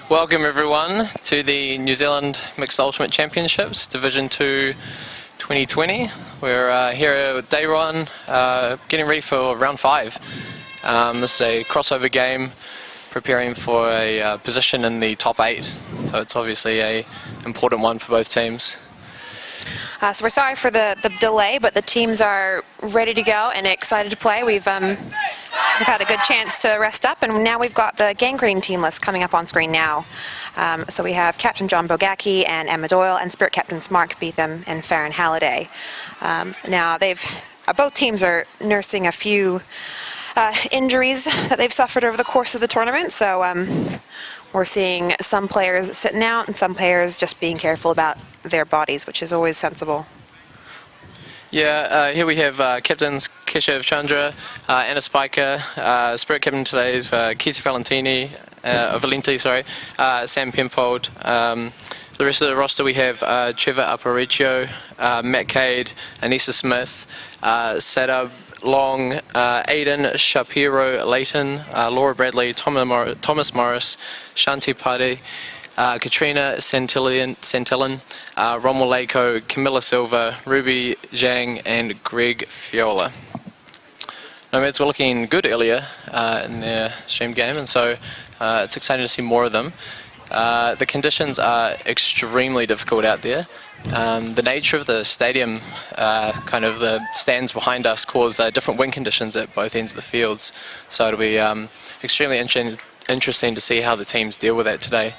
Welcome everyone to the New Zealand Mixed Ultimate Championships Division 2 2020. We're here with day one, getting ready for round 5. This is a crossover game, preparing for a position in the top 8, so it's obviously an important one for both teams. So we're sorry for the delay, but the teams are ready to go and excited to play. We've had a good chance to rest up, and now we've got the gangrene team list coming up on screen now. So we have Captain John Bogacki and Emma Doyle, and Spirit Captains Mark Beetham and Farron Halliday. Now both teams are nursing a few injuries that they've suffered over the course of the tournament. So we're seeing some players sitting out and some players just being careful about their bodies, which is always sensible. Yeah, here we have Captains Keshav Chandra, Anna Spiker, Spirit Captain today is Kisa Valenti, Sam Penfold. The rest of the roster we have Trevor Aparicio, Matt Cade, Anissa Smith, Sadab Long, Aidan Shapiro Layton, Laura Bradley, Thomas Morris, Shanti Pade, Katrina Santillan, Rommel Lako, Camilla Silva, Ruby Zhang, and Greg Fiola. Nomads were looking good earlier in their stream game, and so it's exciting to see more of them. The conditions are extremely difficult out there. The nature of the stadium, kind of the stands behind us, cause different wind conditions at both ends of the fields, so it'll be extremely interesting to see how the teams deal with that today.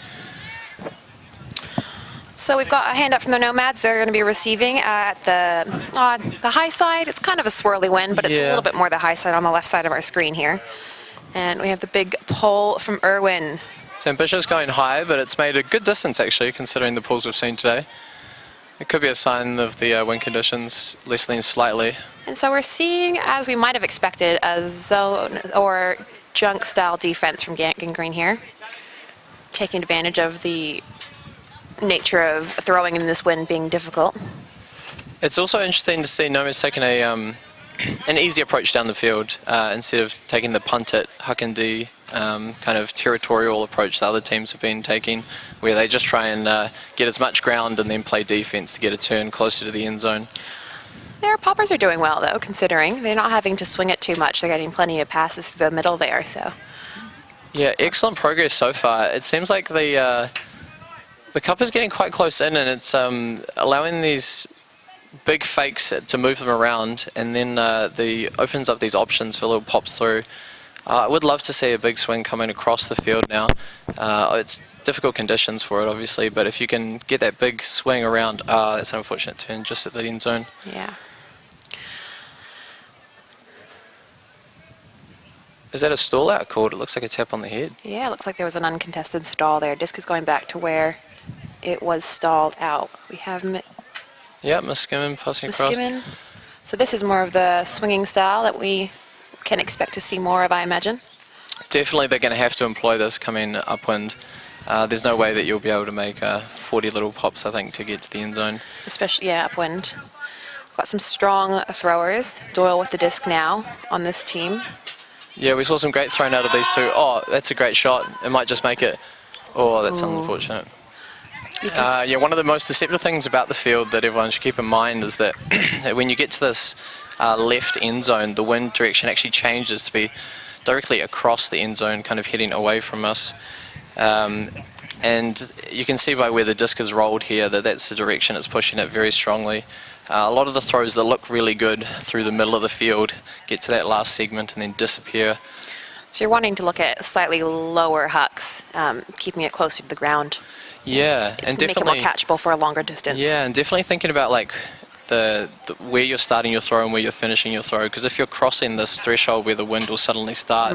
So we've got a hand up from the Nomads. They're going to be receiving at the high side. It's kind of a swirly wind, but it's a little bit more the high side on the left side of our screen here. And we have the big pole from Irwin. So ambitious going high, but it's made a good distance actually, considering the pools we've seen today. It could be a sign of the wind conditions lessening slightly. And so we're seeing, as we might have expected, a zone or junk style defense from Gangrene here, taking advantage of the nature of throwing in this wind being difficult. It's also interesting to see Nomads taking an easy approach down the field instead of taking the punt it, huck and D kind of territorial approach the other teams have been taking, where they just try and get as much ground and then play defense to get a turn closer to the end zone. Their poppers are doing well though, considering they're not having to swing it too much. They're getting plenty of passes through the middle there. So yeah, excellent progress so far. It seems like the cup is getting quite close in, and it's allowing these big fakes to move them around, and then opens up these options for little pops through. I would love to see a big swing coming across the field now. It's difficult conditions for it, obviously, but if you can get that big swing around, that's an unfortunate turn just at the end zone. Yeah. Is that a stall out called? It looks like a tap on the head. Yeah, it looks like there was an uncontested stall there. Disc is going back to where it was stalled out. We have yeah, Muskimin passing across. So this is more of the swinging style that we can expect to see more of, I imagine. Definitely they're going to have to employ this coming upwind. There's no way that you'll be able to make 40 little pops, I think, to get to the end zone. Especially, yeah, upwind. We've got some strong throwers. Doyle with the disc now on this team. Yeah, we saw some great thrown out of these two. Oh, that's a great shot. It might just make it. Oh, that's unfortunate. Yeah, one of the most deceptive things about the field that everyone should keep in mind is that when you get to this left end zone, the wind direction actually changes to be directly across the end zone, kind of heading away from us. And you can see by where the disc is rolled here that that's the direction it's pushing it very strongly. A lot of the throws that look really good through the middle of the field get to that last segment and then disappear. So you're wanting to look at slightly lower hucks, keeping it closer to the ground. Yeah, and definitely make it more catchable for a longer distance. Yeah, and definitely thinking about like the where you're starting your throw and where you're finishing your throw, because if you're crossing this threshold where the wind will suddenly start,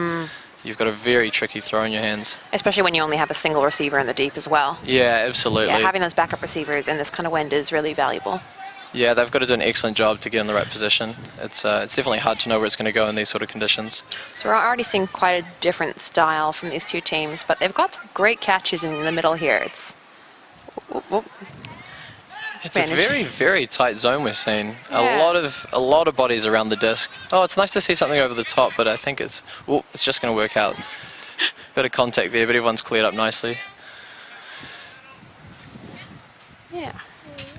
you've got a very tricky throw in your hands. Especially when you only have a single receiver in the deep as well. Yeah, absolutely. Yeah, having those backup receivers in this kind of wind is really valuable. Yeah, they've got to do an excellent job to get in the right position. It's definitely hard to know where it's going to go in these sort of conditions. So we're already seeing quite a different style from these two teams, but they've got some great catches in the middle here. It's a very, very tight zone we're seeing. Yeah. A lot of bodies around the disc. Oh, it's nice to see something over the top, but I think it's just going to work out. Bit of contact there, but everyone's cleared up nicely. Yeah.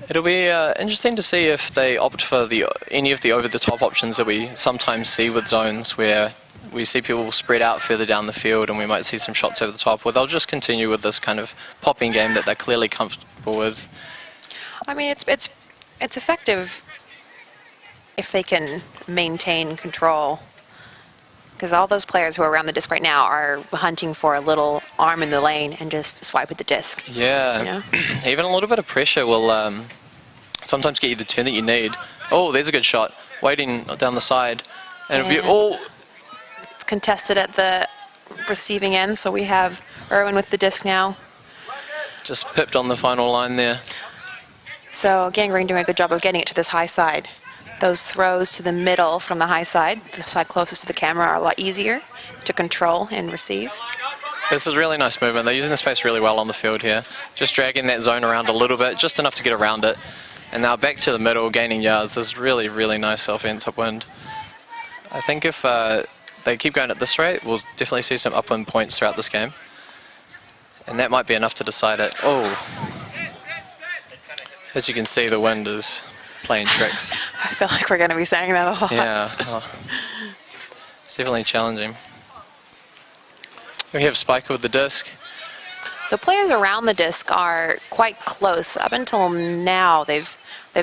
It'll be interesting to see if they opt for any of the over-the-top options that we sometimes see with zones, where we see people spread out further down the field and we might see some shots over the top, or they'll just continue with this kind of popping game that they're clearly comfortable with. I mean, it's effective if they can maintain control, because all those players who are around the disc right now are hunting for a little arm in the lane and just swipe with the disc. Yeah, You know? Even a little bit of pressure will sometimes get you the turn that you need. Oh, there's a good shot, waiting down the side. And it'll be, It's contested at the receiving end, so we have Irwin with the disc now. just pipped on the final line there. So Gangrene doing a good job of getting it to this high side. Those throws to the middle from the high side, the side closest to the camera, are a lot easier to control and receive. This is really nice movement. They're using the space really well on the field here. Just dragging that zone around a little bit, just enough to get around it. And now back to the middle, gaining yards. This is really, really nice offense upwind. I think if they keep going at this rate, we'll definitely see some upwind points throughout this game. And that might be enough to decide it. Oh. As you can see, the wind is playing tricks. I feel like we're going to be saying that a lot. Yeah. Oh. It's definitely challenging. We have Spiker with the disc. So players around the disc are quite close. Up until now, they've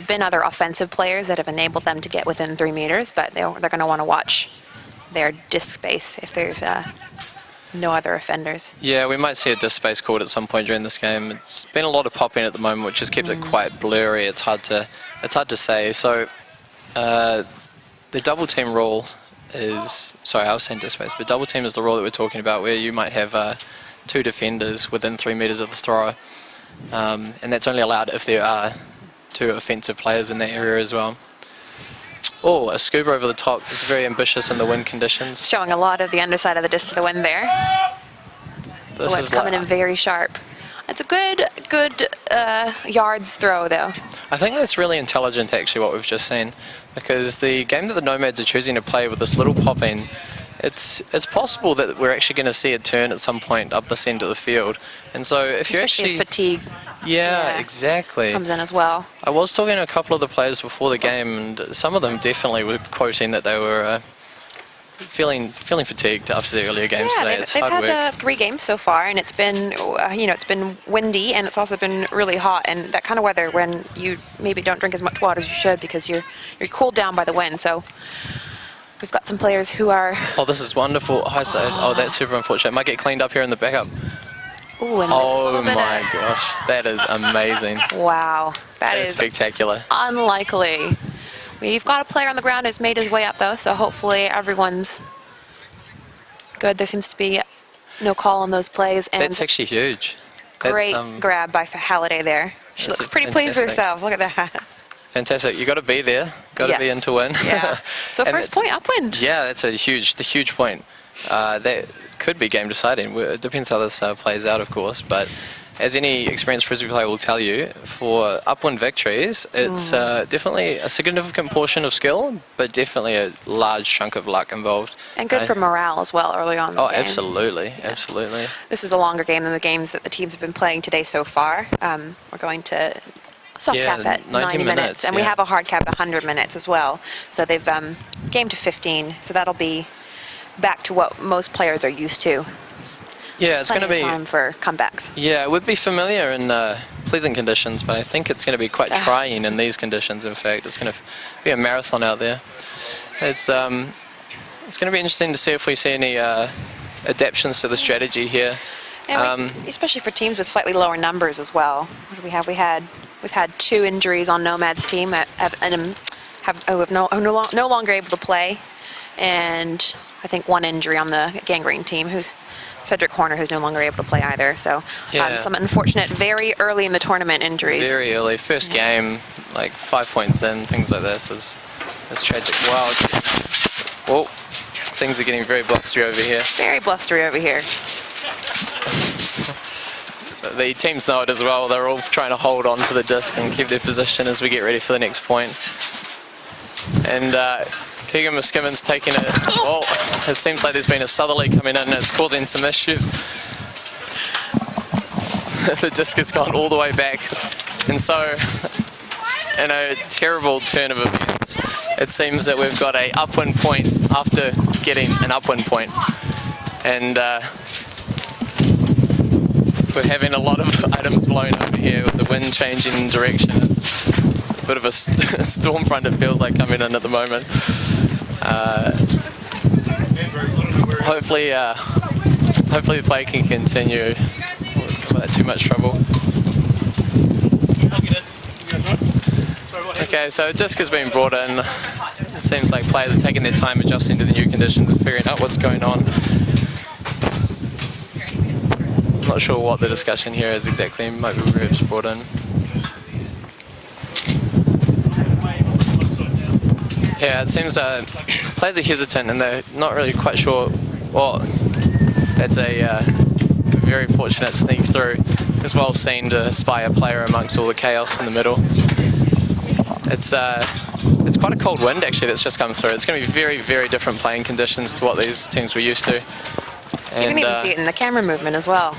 been other offensive players that have enabled them to get within 3 meters, but they're going to want to watch their disc space if there's no other offenders. Yeah, we might see a disc space called at some point during this game. It's been a lot of popping at the moment, which has kept it quite blurry. It's hard to say. So the double team rule is, sorry, I was saying disc space, but double team is the rule that we're talking about, where you might have 2 defenders within 3 meters of the thrower, and that's only allowed if there are 2 offensive players in that area as well. Oh, a scuba over the top. It's very ambitious in the wind conditions. Showing a lot of the underside of the disc to the wind there. This It's coming in very sharp. It's a good yards throw, though. I think that's really intelligent, actually, what we've just seen, because the game that the Nomads are choosing to play with this little popping, it's possible that we're actually going to see a turn at some point up this end of the field. And so if you Especially actually... as fatigue Yeah, exactly. comes in as well. I was talking to a couple of the players before the game, and some of them definitely were quoting that they were feeling fatigued after the earlier games today. It's they've hard work. had 3 games so far, and it's been it's been windy, and it's also been really hot, and that kind of weather when you maybe don't drink as much water as you should because you're cooled down by the wind. So we've got some players who are... Oh, this is wonderful. High side. Oh, that's super unfortunate. Might get cleaned up here in the backup. Ooh, and Oh my gosh, that is amazing. Wow, that is spectacular. unlikely. We've got a player on the ground who's made his way up, though, so hopefully everyone's good. There seems to be no call on those plays. And That's actually huge. great grab by Halliday there. She looks pretty pleased with herself. Look at that. Fantastic. You got to be there. Got to be in to win. Yeah. So And first point, upwind. Yeah, that's a huge point. That could be game deciding. It depends how this plays out, of course. But as any experienced frisbee player will tell you, for upwind victories, it's definitely a significant portion of skill, but definitely a large chunk of luck involved. And good for morale as well early on in the game. Absolutely, absolutely. This is a longer game than the games that the teams have been playing today so far. We're going to soft cap at 90 minutes. And we have a hard cap at 100 minutes as well. So they've gamed to 15, so that'll be back to what most players are used to. Yeah, it's going to be time for comebacks. Yeah, it would be familiar in pleasant conditions, but I think it's going to be quite trying in these conditions. In fact, it's going to be a marathon out there. It's going to be interesting to see if we see any adaptations to the strategy here. And especially for teams with slightly lower numbers as well. What do we have? We've had 2 injuries on Nomad's team have no longer able to play, and I think 1 injury on the Gangrene team, who's Cedric Horner, who's no longer able to play either. So some unfortunate, very early in the tournament injuries. Very early, first game, like 5 points in, things like this is tragic. Wow. Whoa, things are getting very blustery over here. Very blustery over here. The teams know it as well. They're all trying to hold on to the disc and keep their position as we get ready for the next point. And Keegan Muskimmon's taking it. Oh, it seems like there's been a southerly coming in and it's causing some issues. The disc has gone all the way back. And so, in a terrible turn of events, it seems that we've got a upwind point after getting an upwind point. And we're having a lot of items blown over here with the wind changing direction. It's a bit of a storm front, it feels like, coming in at the moment. Hopefully the play can continue without too much trouble. Okay, so disc has been brought in. It seems like players are taking their time adjusting to the new conditions and figuring out what's going on. I'm not sure what the discussion here is exactly. Might be revs brought in. Yeah, it seems players are hesitant and they're not really quite sure. Well, that's a very fortunate sneak through. It's well seen to spy a player amongst all the chaos in the middle. It's quite a cold wind actually that's just come through. It's going to be very, very different playing conditions to what these teams were used to. And, you can even see it in the camera movement as well.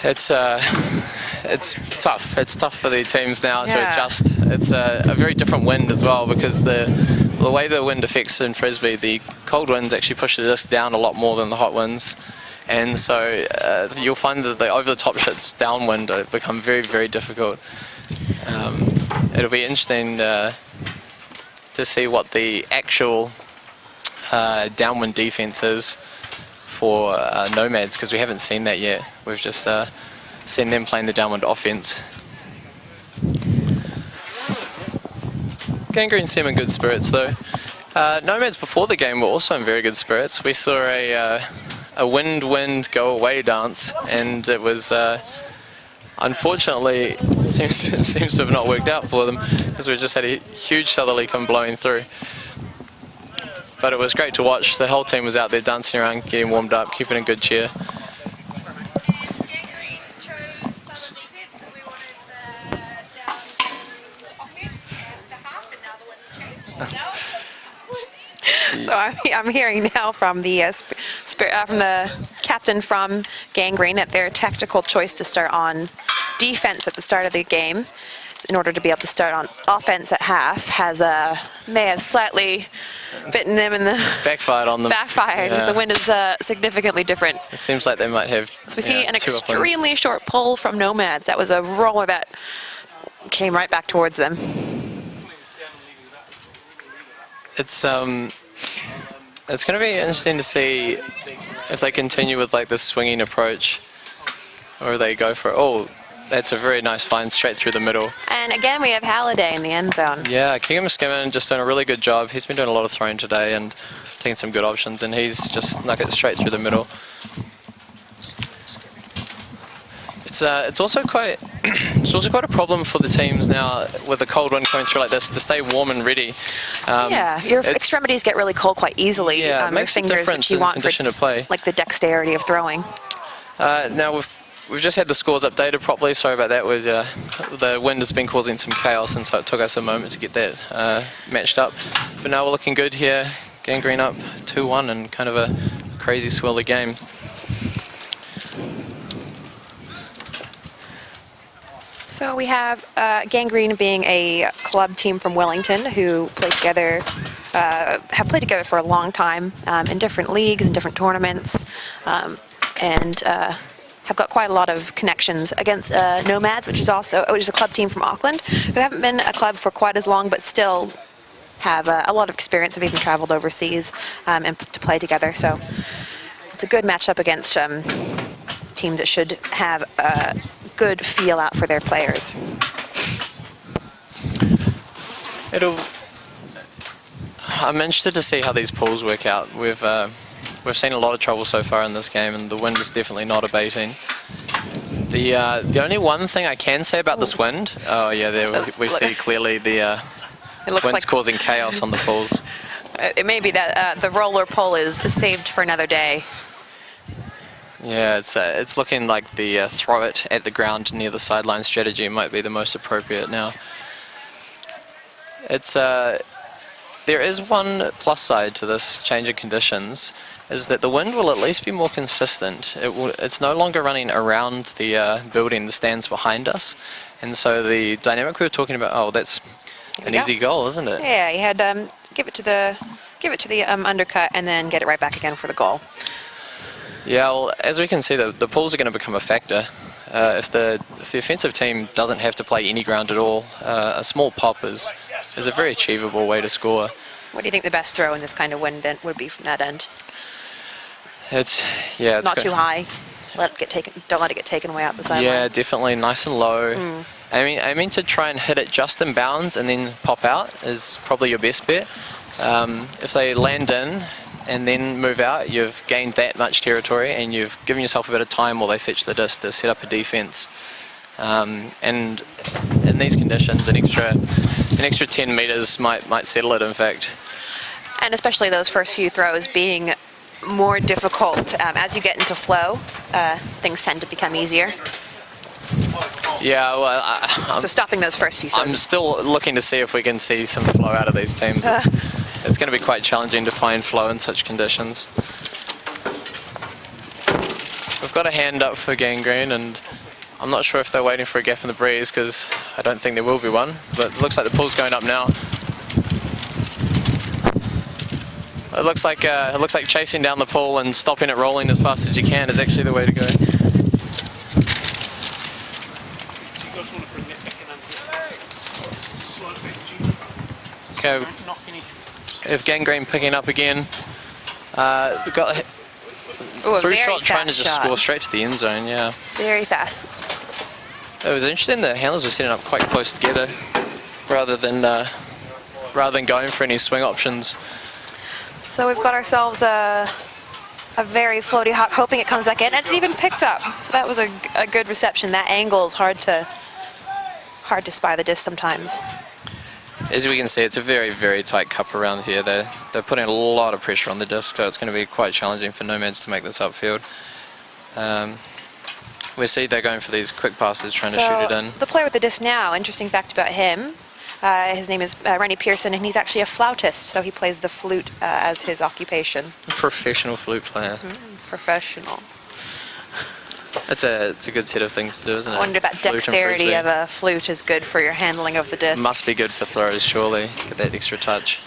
It's tough. It's tough for the teams now to adjust. It's a very different wind as well, because the way the wind affects in Frisbee, the cold winds actually push the disc down a lot more than the hot winds. And so you'll find that the over-the-top shots downwind become very, very difficult. It'll be interesting to see what the actual downwind defense is for Nomads, because we haven't seen that yet. We've just seen them playing the downwind offense. Gangrene seem in good spirits though. Nomads before the game were also in very good spirits. We saw a wind go away dance, and it was unfortunately it seems to have not worked out for them, because we just had a huge southerly come blowing through. But it was great to watch. The whole team was out there dancing around, getting warmed up, keeping a good cheer. So I'm hearing now from the from the captain from Gangrene that their tactical choice to start on defense at the start of the game, in order to be able to start on offense at half, may have slightly bitten them in the... It's backfired on them. Backfired, because the wind is significantly different. It seems like they might have... So we see an extremely short pull from Nomads. That was a roller that came right back towards them. It's going to be interesting to see if they continue with like this swinging approach, or they go for... Oh, that's a very nice find straight through the middle. And again, we have Halliday in the end zone. Yeah, Kingham-Skimmin just doing a really good job. He's been doing a lot of throwing today and taking some good options, and he's just snuck it straight through the middle. It's also quite a problem for the teams now with the cold wind coming through like this to stay warm and ready. Yeah, your extremities get really cold quite easily. Yeah, it makes a difference in condition of play. Like the dexterity of throwing. Now we've just had the scores updated properly. Sorry about that. The wind has been causing some chaos, and so it took us a moment to get that matched up. But now we're looking good here. Gangrene up 2-1 and kind of a crazy swirly game. So we have Gangrene being a club team from Wellington who play together, have played together for a long time in different leagues and different tournaments, and have got quite a lot of connections against Nomads, which is a club team from Auckland, who haven't been a club for quite as long, but still have a lot of experience, have even traveled overseas and to play together. So it's a good matchup against teams that should have a good feel out for their players. I'm interested to see how these pools work out. We've seen a lot of trouble so far in this game, and the wind is definitely not abating. The only one thing I can say about this wind, oh yeah, there we see clearly the wind's like causing chaos on the pools. It may be that the roller pull is saved for another day. Yeah, it's looking like the throw it at the ground near the sideline strategy might be the most appropriate now. There is one plus side to this change of conditions. is that the wind will at least be more consistent. It's no longer running around the building, the stands behind us, and so the dynamic we were talking about, oh, that's an easy goal, isn't it? Yeah, you had give it to the undercut and then get it right back again for the goal. Yeah, well, as we can see, the pools are going to become a factor. If the offensive team doesn't have to play any ground at all, a small pop is a very achievable way to score. What do you think the best throw in this kind of wind then would be from that end? It's not too high. Don't let it get taken away out the sideline. Yeah, definitely nice and low. I mean to try and hit it just in bounds and then pop out is probably your best bet. If they land in and then move out, you've gained that much territory and you've given yourself a bit of time while they fetch the disc to set up a defence. And in these conditions, an extra 10 metres might settle it, in fact. And especially those first few throws being more difficult. As you get into flow, things tend to become easier. Yeah, well, so stopping those first few throws. I'm still looking to see if we can see some flow out of these teams. It's going to be quite challenging to find flow in such conditions. We've got a hand up for Gangrene, and I'm not sure if they're waiting for a gap in the breeze, because I don't think there will be one, but it looks like the pool's going up now. It looks like chasing down the pool and stopping it rolling as fast as you can is actually the way to go. Okay, if Gangrene picking up again, they've got through shot trying to just score straight to the end zone. Yeah, very fast. It was interesting. The handlers were setting up quite close together, rather than going for any swing options. So we've got ourselves a very floaty hawk, hoping it comes back in. It's even picked up, so that was a good reception. That angle is hard to spy the disc sometimes. As we can see, it's a very, very tight cup around here. They're putting a lot of pressure on the disc, so it's going to be quite challenging for Nomads to make this upfield. We see they're going for these quick passes, trying to shoot it in. The player with the disc now, interesting fact about him, his name is Rennie Pearson, and he's actually a flautist, so he plays the flute as his occupation. Professional flute player. Professional. It's a good set of things to do, isn't it? I wonder that dexterity of a flute is good for your handling of the disc. Must be good for throws, surely. Get that extra touch.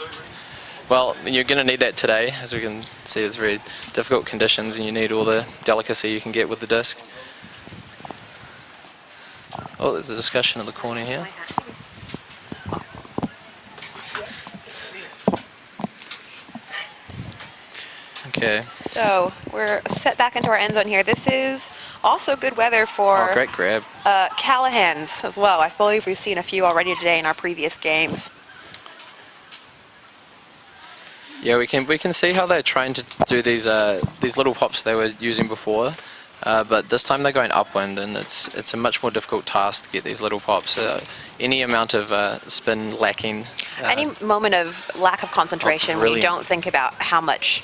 Well, you're going to need that today. As we can see, it's very difficult conditions, and you need all the delicacy you can get with the disc. Oh, there's a discussion in the corner here. Okay. So we're set back into our end zone here. This is also good weather for great grab. Callahan's as well. I believe we've seen a few already today in our previous games. Yeah, we can see how they're trying to do these little pops they were using before, but this time they're going upwind, and it's a much more difficult task to get these little pops. Any amount of spin lacking. Any moment of lack of concentration where you don't think about how much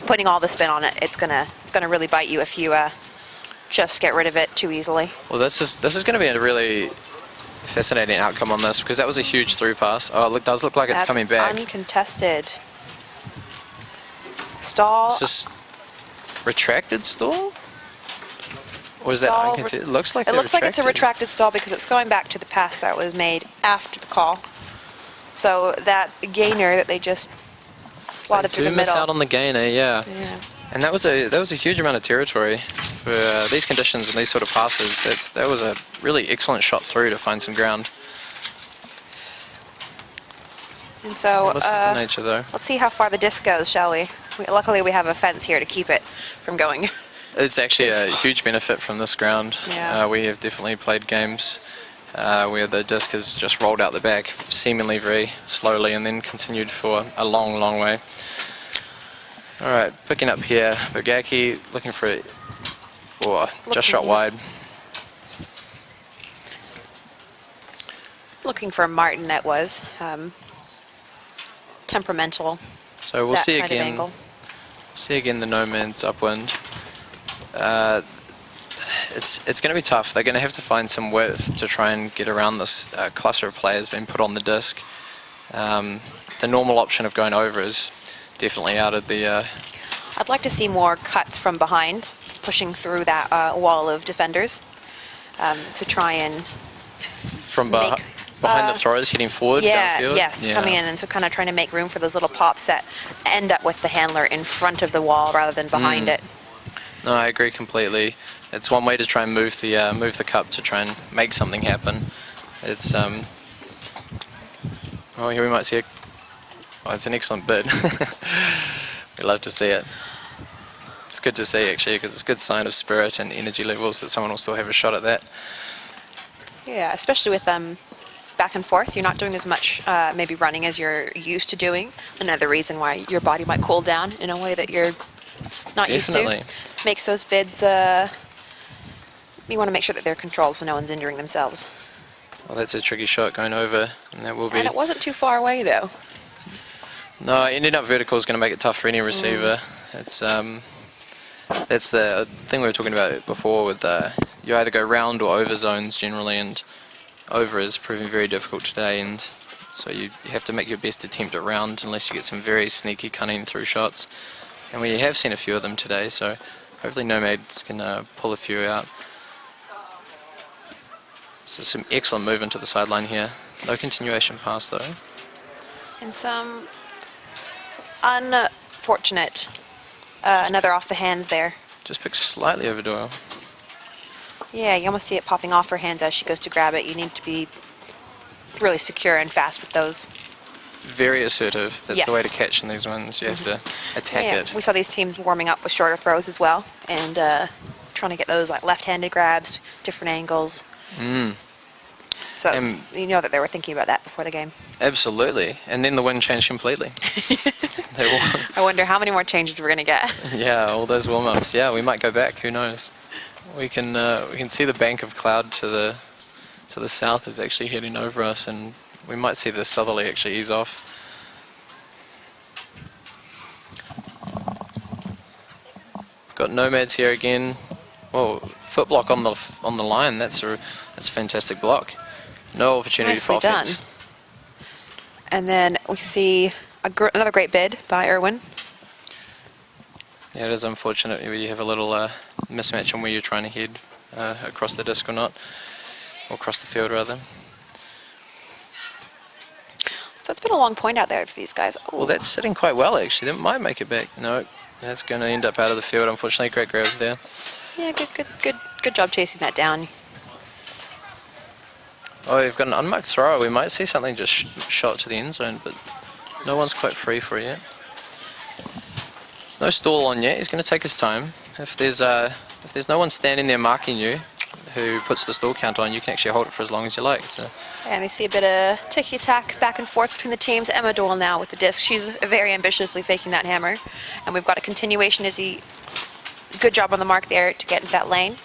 putting all the spin on it, it's gonna really bite you if you just get rid of it too easily. Well, this is going to be a really fascinating outcome on this, because that was a huge through pass. Oh, it does look like it's coming back. Uncontested. Stall. Is this retracted stall? Or is that uncontested? It looks like it's a retracted stall because it's going back to the pass that was made after the call. So that gainer that they just slotted through the middle. Miss out on the gainer, yeah. And that was a huge amount of territory for these conditions and these sort of passes. That was a really excellent shot through to find some ground. And so this is the nature, though. Let's see how far the disc goes, shall we? Luckily, we have a fence here to keep it from going. It's actually a huge benefit from this ground. Yeah. We have definitely played games where the disc has just rolled out the back seemingly very slowly and then continued for a long, long way. All right, picking up here, Bogacki looking for it. Oh, just shot wide. Looking for Martin, that was temperamental. So we'll see again. See again the Nomads upwind. It's going to be tough. They're going to have to find some width to try and get around this cluster of players being put on the disc. The normal option of going over is definitely out of the I'd like to see more cuts from behind, pushing through that wall of defenders to try and From make, behind the throwers, heading forward downfield? Yes, coming in, and so kind of trying to make room for those little pops that end up with the handler in front of the wall rather than behind it. No, I agree completely. It's one way to try and move the cup to try and make something happen. It's oh, here we might see it's an excellent bid. We love to see it. It's good to see actually, because it's a good sign of spirit and energy levels that someone will still have a shot at that. Yeah, especially with back and forth. You're not doing as much maybe running as you're used to doing. Another reason why your body might cool down in a way that you're not Definitely. used to. Makes those bids, you want to make sure that they're controlled so no one's injuring themselves. Well, that's a tricky shot going over, and that will be... And it wasn't too far away though. No, ending up vertical is going to make it tough for any receiver. It's that's the thing we were talking about before with you either go round or over zones generally, and over is proving very difficult today, and so you have to make your best attempt at round unless you get some very sneaky cunning through shots, and we have seen a few of them today, so hopefully Nomads can pull a few out. So some excellent movement to the sideline here. No continuation pass though. And some unfortunate, another off the hands there. Just picked slightly over Doyle. Yeah, you almost see it popping off her hands as she goes to grab it. You need to be really secure and fast with those. Very assertive. That's the way to Yes. catch in these ones. You have to attack it. We saw these teams warming up with shorter throws as well, and trying to get those like left-handed grabs, different angles. So that was, you know that they were thinking about that before the game. Absolutely. And then the wind changed completely. I wonder how many more changes we're going to get. Yeah, all those warm-ups. Yeah, we might go back. Who knows? We can see the bank of cloud to the south is actually heading over us, and we might see the southerly actually ease off. Got Nomads here again. Whoa, foot block on the line. That's a fantastic block. No opportunity Nicely for offense. done. And then we see another great bid by Irwin. Yeah, it is unfortunate where you have a little mismatch on where you're trying to head across the disc or not, or across the field rather. So it's been a long point out there for these guys. Well, that's sitting quite well actually. That might make it back. No, that's going to end up out of the field. Unfortunately, great grab there. Yeah, good job chasing that down. Oh, you've got an unmarked thrower. We might see something just shot to the end zone, but no one's quite free for it yet. There's no stall on yet. He's going to take his time. If there's no one standing there marking you, who puts the stall count on, you can actually hold it for as long as you like. And we see a bit of ticky-tack back and forth between the teams. Emma Doyle now with the disc. She's very ambitiously faking that hammer. And we've got a continuation as good job on the mark there to get into that lane.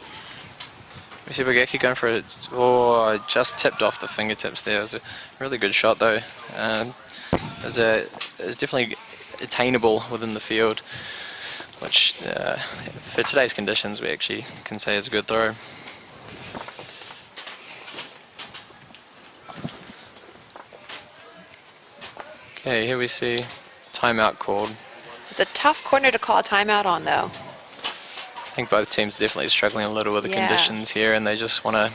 We see Bogeki going for it. Oh, just tipped off the fingertips there. It was a really good shot though. It was definitely attainable within the field, which for today's conditions we actually can say is a good throw. Okay, here we see timeout called. It's a tough corner to call a timeout on though. I think both teams definitely struggling a little with the conditions here, and they just want to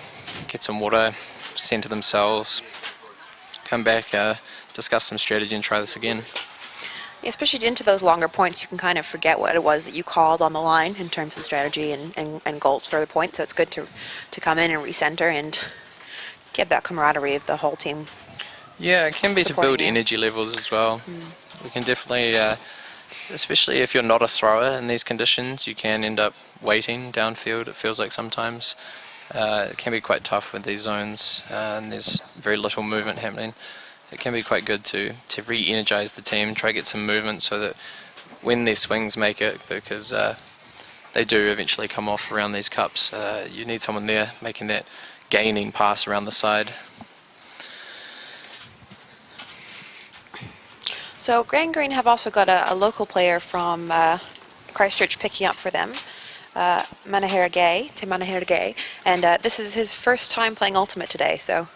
get some water, center themselves, come back, discuss some strategy and try this again. Yeah, especially into those longer points, you can kind of forget what it was that you called on the line in terms of strategy and goals for the point, so it's good to come in and recenter and get that camaraderie of the whole team. Yeah, it can be to build energy levels as well. We can definitely, especially if you're not a thrower in these conditions, you can end up waiting downfield. It feels like sometimes it can be quite tough with these zones and there's very little movement happening. It can be quite good to re-energize the team, try to get some movement so that when their swings make it, because they do eventually come off around these cups, you need someone there making that gaining pass around the side. So Grand Green have also got a local player from Christchurch picking up for them, Tim Manahera, and this is his first time playing Ultimate today, so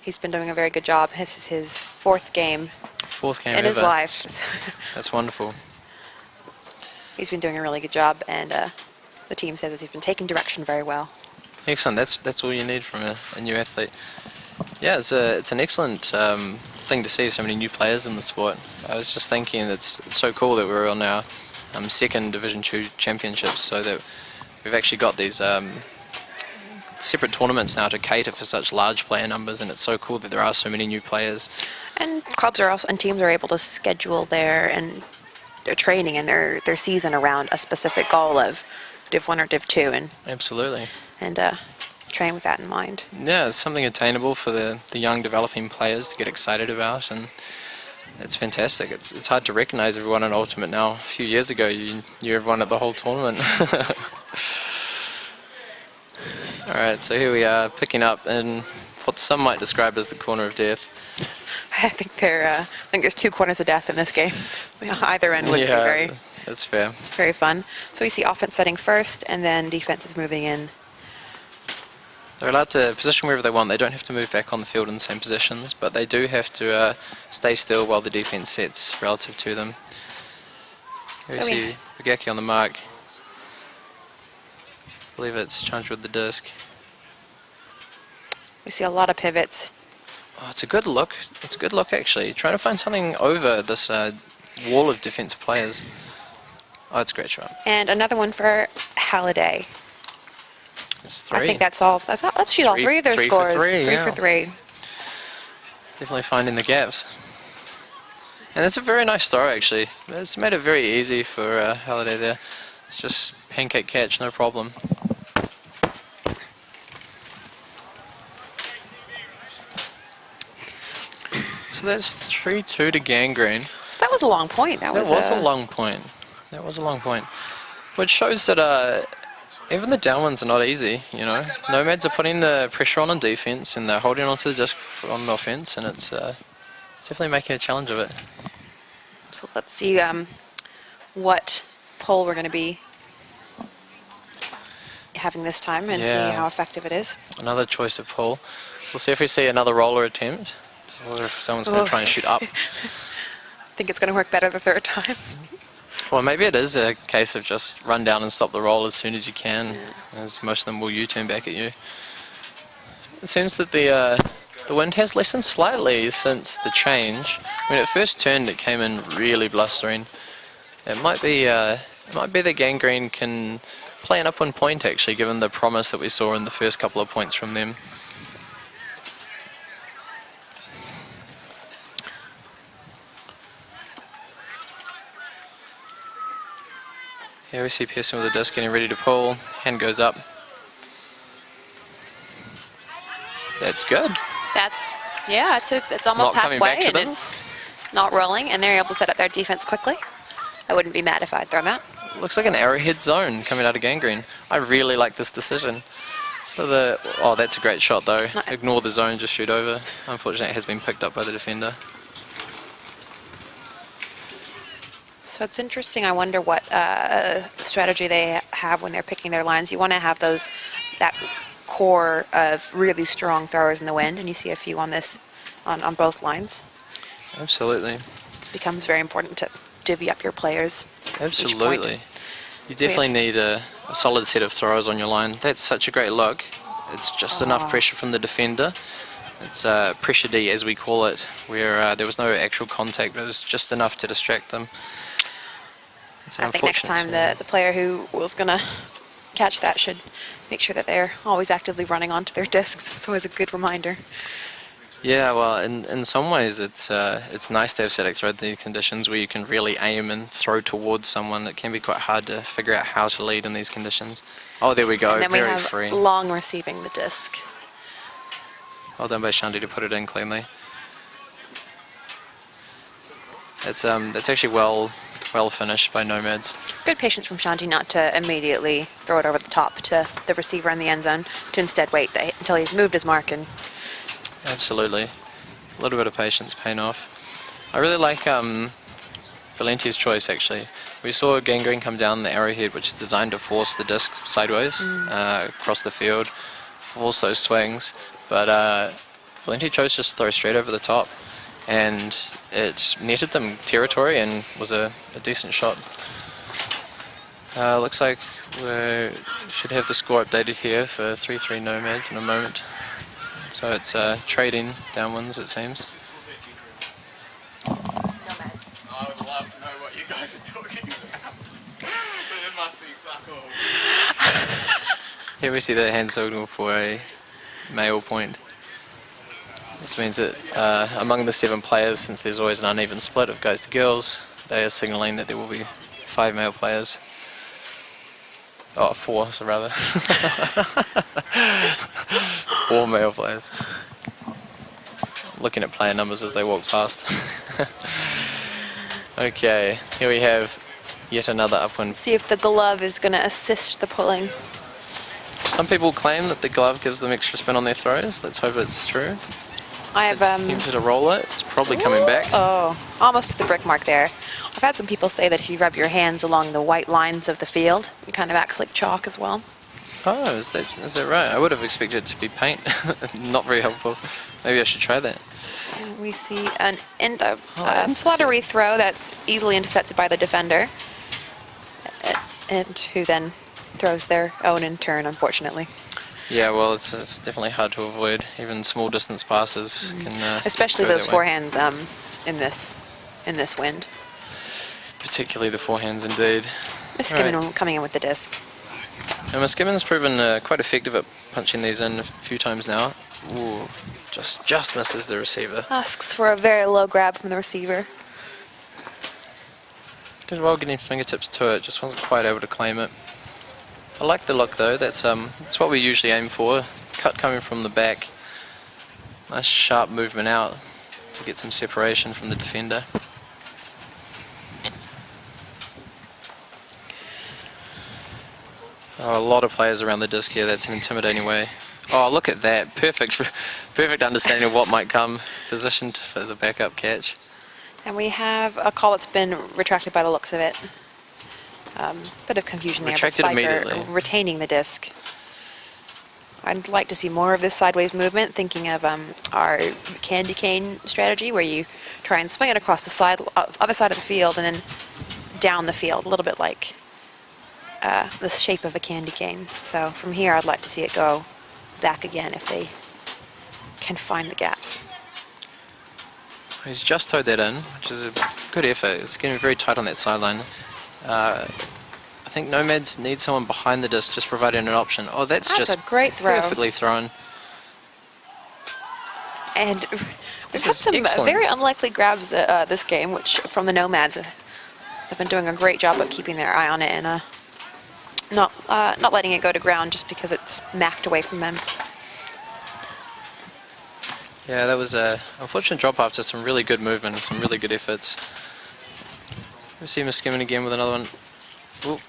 he's been doing a very good job. This is his fourth game in his life. That's wonderful. he's been doing a really good job, and the team says he's been taking direction very well. Excellent. That's all you need from a new athlete. Yeah, it's an excellent thing to see so many new players in the sport. I was just thinking it's so cool that we're on our second Division 2 championships, so that we've actually got these separate tournaments now to cater for such large player numbers, and it's so cool that there are so many new players. And clubs are also, and teams are able to schedule their training and their season around a specific goal of Div 1 or Div 2, and Absolutely. And train with that in mind. Yeah, it's something attainable for the young developing players to get excited about, and it's fantastic. It's hard to recognise everyone in Ultimate now. A few years ago, you knew everyone at the whole tournament. Alright, so here we are, picking up in what some might describe as the corner of death. I think there's two corners of death in this game. Either end would be that's fair. very fun. So we see offense setting first, and then defense is moving in. They're allowed to position wherever they want. They don't have to move back on the field in the same positions, but they do have to stay still while the defense sets relative to them. Here we see Bugaki on the mark. I believe it's Chandra with the disc. We see a lot of pivots. Oh, it's a good look. It's a good look, actually. Trying to find something over this wall of defensive players. Oh, it's a great shot. And another one for Halliday. It's 3. I think that's all. Let's shoot all three of their scores. 3 for 3. Definitely finding the gaps. And it's a very nice throw, actually. It's made it very easy for Halliday there. It's just pancake catch, no problem. So that's 3-2 to Gangrene. So that was a long point. That was a long point. That was a long point. Which shows that even the down ones are not easy, you know. Nomads are putting the pressure on defense, and they're holding onto the disc on offense, and it's definitely making a challenge of it. So let's see what pole we're going to be having this time, and see how effective it is. Another choice of pole. We'll see if we see another roller attempt, or if someone's going to try and shoot up. I think it's going to work better the third time. Well, maybe it is a case of just run down and stop the roll as soon as you can, as most of them will U-turn back at you. It seems that the wind has lessened slightly since the change. When it first turned, it came in really blustering. It might be that Gangrene can play an upwind point, actually, given the promise that we saw in the first couple of points from them. Here we see Pearson with the disc getting ready to pull. Hand goes up. That's good. That's, yeah, it's almost halfway, and it's not rolling, and they're able to set up their defense quickly. I wouldn't be mad if I'd thrown that. Looks like an arrowhead zone coming out of Gangrene. I really like this decision. So oh, that's a great shot though. Ignore the zone, just shoot over. Unfortunately, it has been picked up by the defender. So it's interesting. I wonder what strategy they have when they're picking their lines. You want to have that core of really strong throwers in the wind, and you see a few on on both lines. Absolutely. Becomes very important to divvy up your players. Absolutely. You definitely need a solid set of throwers on your line. That's such a great look. It's just enough pressure from the defender. It's pressure D, as we call it, where there was no actual contact, but it was just enough to distract them. I think next time the player who was going to catch that should make sure that they're always actively running onto their discs. It's always a good reminder. Yeah, well, in some ways it's nice to have static throw the conditions where you can really aim and throw towards someone. It can be quite hard to figure out how to lead in these conditions. Oh, there we go, and then very we have free. Long receiving the disc. Well done by Shandy to put it in cleanly. It's actually well finished by Nomads. Good patience from Shanti not to immediately throw it over the top to the receiver in the end zone, to instead wait until he's moved his mark. And absolutely. A little bit of patience paying off. I really like Valentia's choice, actually. We saw Gangrene come down the arrowhead, which is designed to force the disc sideways across the field, force those swings, but Valentia chose just to throw straight over the top, and it netted them territory and was a decent shot. Looks like we should have the score updated here for 3-3 Nomads in a moment. So it's trading downwinds, it seems. I would love to know what you guys are talking about. But it must be fuck all. Here we see the hand signal for a male point. This means that among the 7 players, since there's always an uneven split of guys to girls, they are signalling that there will be 5 male players. Oh, 4, so rather. 4 male players. Looking at player numbers as they walk past. Okay, here we have yet another upwind. See if the glove is going to assist the pulling. Some people claim that the glove gives them extra spin on their throws. Let's hope it's true. I have Attempted to roll it. It's probably coming back. Oh, almost to the brick mark there. I've had some people say that if you rub your hands along the white lines of the field, it kind of acts like chalk as well. Oh, is that right? I would have expected it to be paint. Not very helpful. Maybe I should try that. And we see an intercept. fluttery throw that's easily intercepted by the defender, and who then throws their own in turn, unfortunately. Yeah, well, it's definitely hard to avoid. Even small distance passes can. Especially go those that way. forehands in this wind. Particularly the forehands, indeed. Miskimen coming in with the disc. And Miskimen's proven quite effective at punching these in a few times now. Ooh, just misses the receiver. Asks for a very low grab from the receiver. Did well getting fingertips to it, just wasn't quite able to claim it. I like the look though, that's what we usually aim for. Cut coming from the back. Nice sharp movement out to get some separation from the defender. Oh, a lot of players around the disc here, that's an intimidating way. Oh, look at that, perfect understanding of what might come, positioned for the backup catch. And we have a call that's been retracted by the looks of it. Bit of confusion there. Retracted Spiker immediately. retaining the disc. I'd like to see more of this sideways movement, thinking of our candy cane strategy, where you try and swing it across the other side of the field and then down the field, a little bit like the shape of a candy cane. So from here, I'd like to see it go back again if they can find the gaps. He's just towed that in, which is a good effort. It's getting very tight on that sideline. I think Nomads need someone behind the disc, just providing an option. Oh, that's just a great throw. perfectly thrown. And we've This had is some excellent. very unlikely grabs this game, which from the Nomads have been doing a great job of keeping their eye on it and not letting it go to ground just because it's macked away from them. Yeah, that was a unfortunate drop after some really good movement, some really good efforts. We see Miskimen again with another one. Ooh,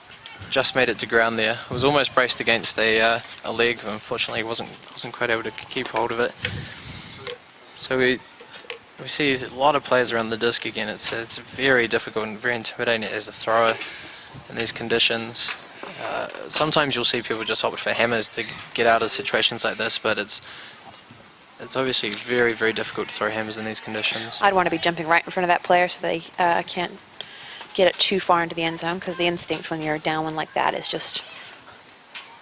just made it to ground there. It was almost braced against a leg, but unfortunately wasn't quite able to keep hold of it. So we see a lot of players around the disc again. It's very difficult and very intimidating as a thrower in these conditions. Sometimes you'll see people just opt for hammers to get out of situations like this, but it's obviously very, very difficult to throw hammers in these conditions. I'd want to be jumping right in front of that player so they can't get it too far into the end zone, because the instinct when you're down one like that is just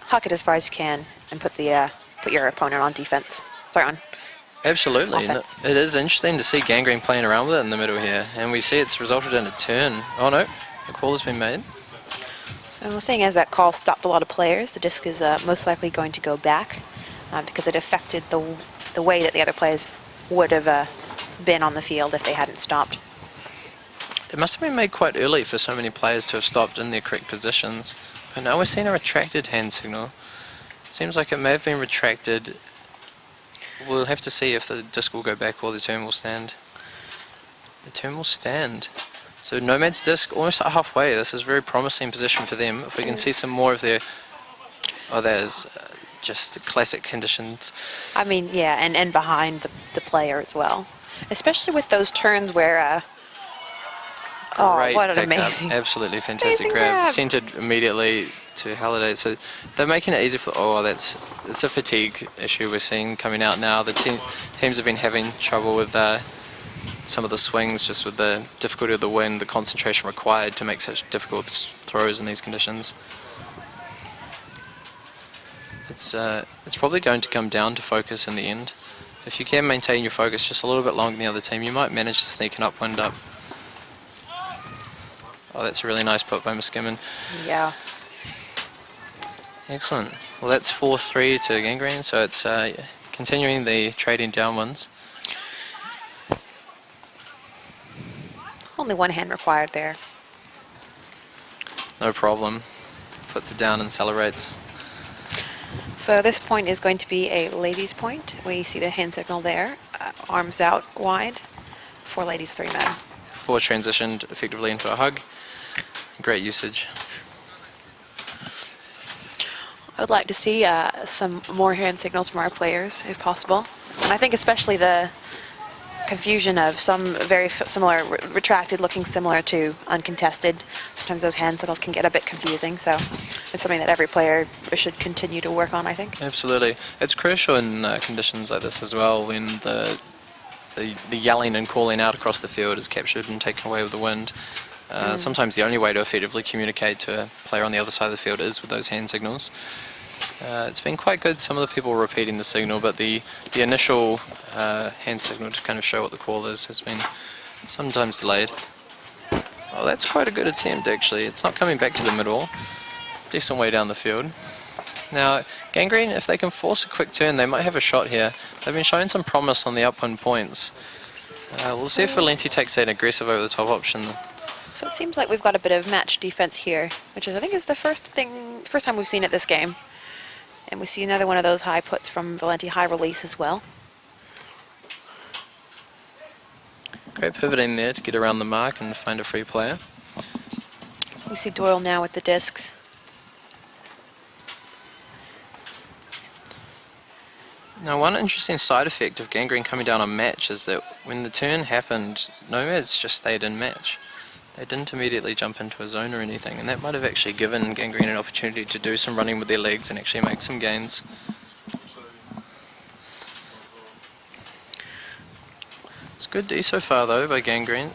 huck it as far as you can and put your opponent on defense. Sorry, on Absolutely. offense. It is interesting to see Gangrene playing around with it in the middle here, and we see it's resulted in a turn. Oh no, a call has been made. So seeing as that call stopped a lot of players, the disc is most likely going to go back because it affected the way that the other players would have been on the field if they hadn't stopped. It must have been made quite early for so many players to have stopped in their correct positions. But now we're seeing a retracted hand signal. Seems like it may have been retracted. We'll have to see if the disc will go back or the turn will stand. The turn will stand. So Nomad's disc almost at halfway. This is a very promising position for them. If we can see some more of their... Oh, there's just classic conditions. I mean, yeah, and behind the player as well. Especially with those turns where... oh, Great what an pickup. amazing... Absolutely fantastic grab. Centered immediately to Halliday. So they're making it easy for... Oh, it's a fatigue issue we're seeing coming out now. The teams have been having trouble with some of the swings, just with the difficulty of the wind, the concentration required to make such difficult throws in these conditions. It's probably going to come down to focus in the end. If you can maintain your focus just a little bit longer than the other team, you might manage to sneak an upwind up. Oh, that's a really nice put by Muskimen. Yeah. Excellent. Well, that's 4-3 to Gangrene, so it's continuing the trading downwinds. Only one hand required there. No problem. Puts it down and celebrates. So this point is going to be a ladies' point. We see the hand signal there, arms out wide. 4 ladies, 3 men. 4 transitioned effectively into a hug. Great usage. I would like to see some more hand signals from our players, if possible. And I think especially the confusion of some very similar, retracted looking similar to uncontested. Sometimes those hand signals can get a bit confusing, so it's something that every player should continue to work on, I think. Absolutely. It's crucial in conditions like this as well, when the yelling and calling out across the field is captured and taken away with the wind. Sometimes the only way to effectively communicate to a player on the other side of the field is with those hand signals. It's been quite good, some of the people repeating the signal, but the initial hand signal to kind of show what the call is has been sometimes delayed. Well, that's quite a good attempt actually. It's not coming back to the middle. Decent way down the field. Now, Gangrene, if they can force a quick turn, they might have a shot here. They've been showing some promise on the upwind points. We'll see if Valenti takes an aggressive over the top option. So it seems like we've got a bit of match defense here, which I think is the first time we've seen it this game. And we see another one of those high puts from Valenti, high release as well. Great pivoting there to get around the mark and find a free player. We see Doyle now with the discs. Now, one interesting side effect of Gangrene coming down on match is that when the turn happened, Nomads just stayed in match. They didn't immediately jump into a zone or anything, and that might have actually given Gangrene an opportunity to do some running with their legs and actually make some gains. It's good D so far though by Gangrene.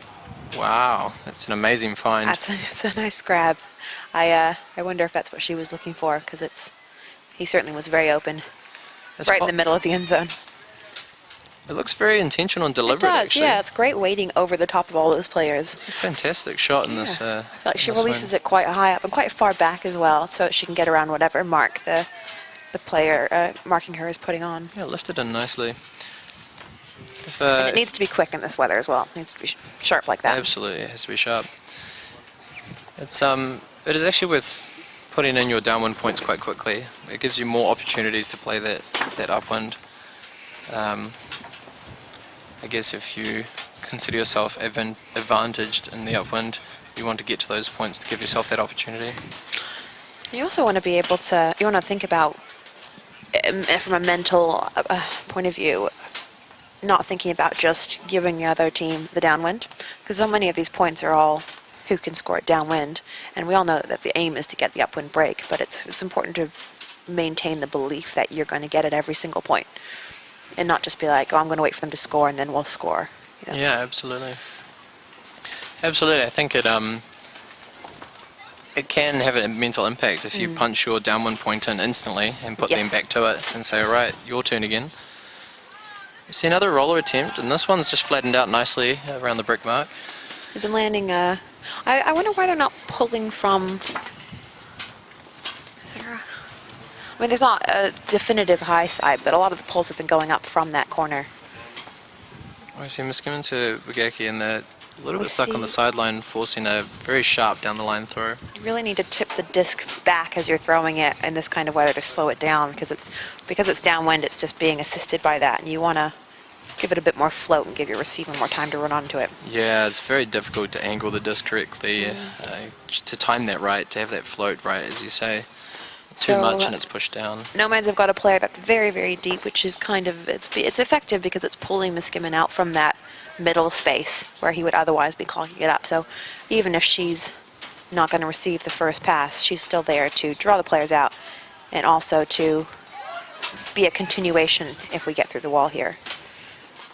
Wow, that's an amazing find. It's a nice grab. I wonder if that's what she was looking for, because he certainly was very open, right in the middle of the end zone. It looks very intentional and deliberate. It does, actually. yeah. It's great weighting over the top of all those players. It's a fantastic shot in this. I feel like she releases it quite high up and quite far back as well, so she can get around whatever mark the player marking her is putting on. Yeah, lifted in nicely. And it needs to be quick in this weather as well. It needs to be sharp like that. Absolutely, it has to be sharp. It is actually worth putting in your downwind points quite quickly. It gives you more opportunities to play that upwind. I guess if you consider yourself advantaged in the upwind, you want to get to those points to give yourself that opportunity. You also want to be able to, you want to think about, from a mental point of view, not thinking about just giving the other team the downwind, because so many of these points are all who can score it downwind, and we all know that the aim is to get the upwind break, but it's important to maintain the belief that you're going to get it every single point. And not just be like, oh, I'm going to wait for them to score and then we'll score. You know, yeah, absolutely. Absolutely, I think it can have a mental impact if you punch your downwind point in instantly and put them back to it and say, all right, your turn again. You see another roller attempt, and this one's just flattened out nicely around the brick mark. They've been landing, I wonder why they're not pulling from, I mean, there's not a definitive high side, but a lot of the pulls have been going up from that corner. I see Muskimen to Bugaki, and they're a little bit stuck on the sideline, forcing a very sharp down the line throw. You really need to tip the disc back as you're throwing it in this kind of weather to slow it down, because it's downwind, it's just being assisted by that, and you want to give it a bit more float and give your receiver more time to run onto it. Yeah, it's very difficult to angle the disc correctly, to time that right, to have that float right, as you say. Too much and it's pushed down. Nomads have got a player that's very, very deep, which is kind of, it's effective because it's pulling Muskimen out from that middle space where he would otherwise be clogging it up. So even if she's not going to receive the first pass, she's still there to draw the players out and also to be a continuation if we get through the wall here.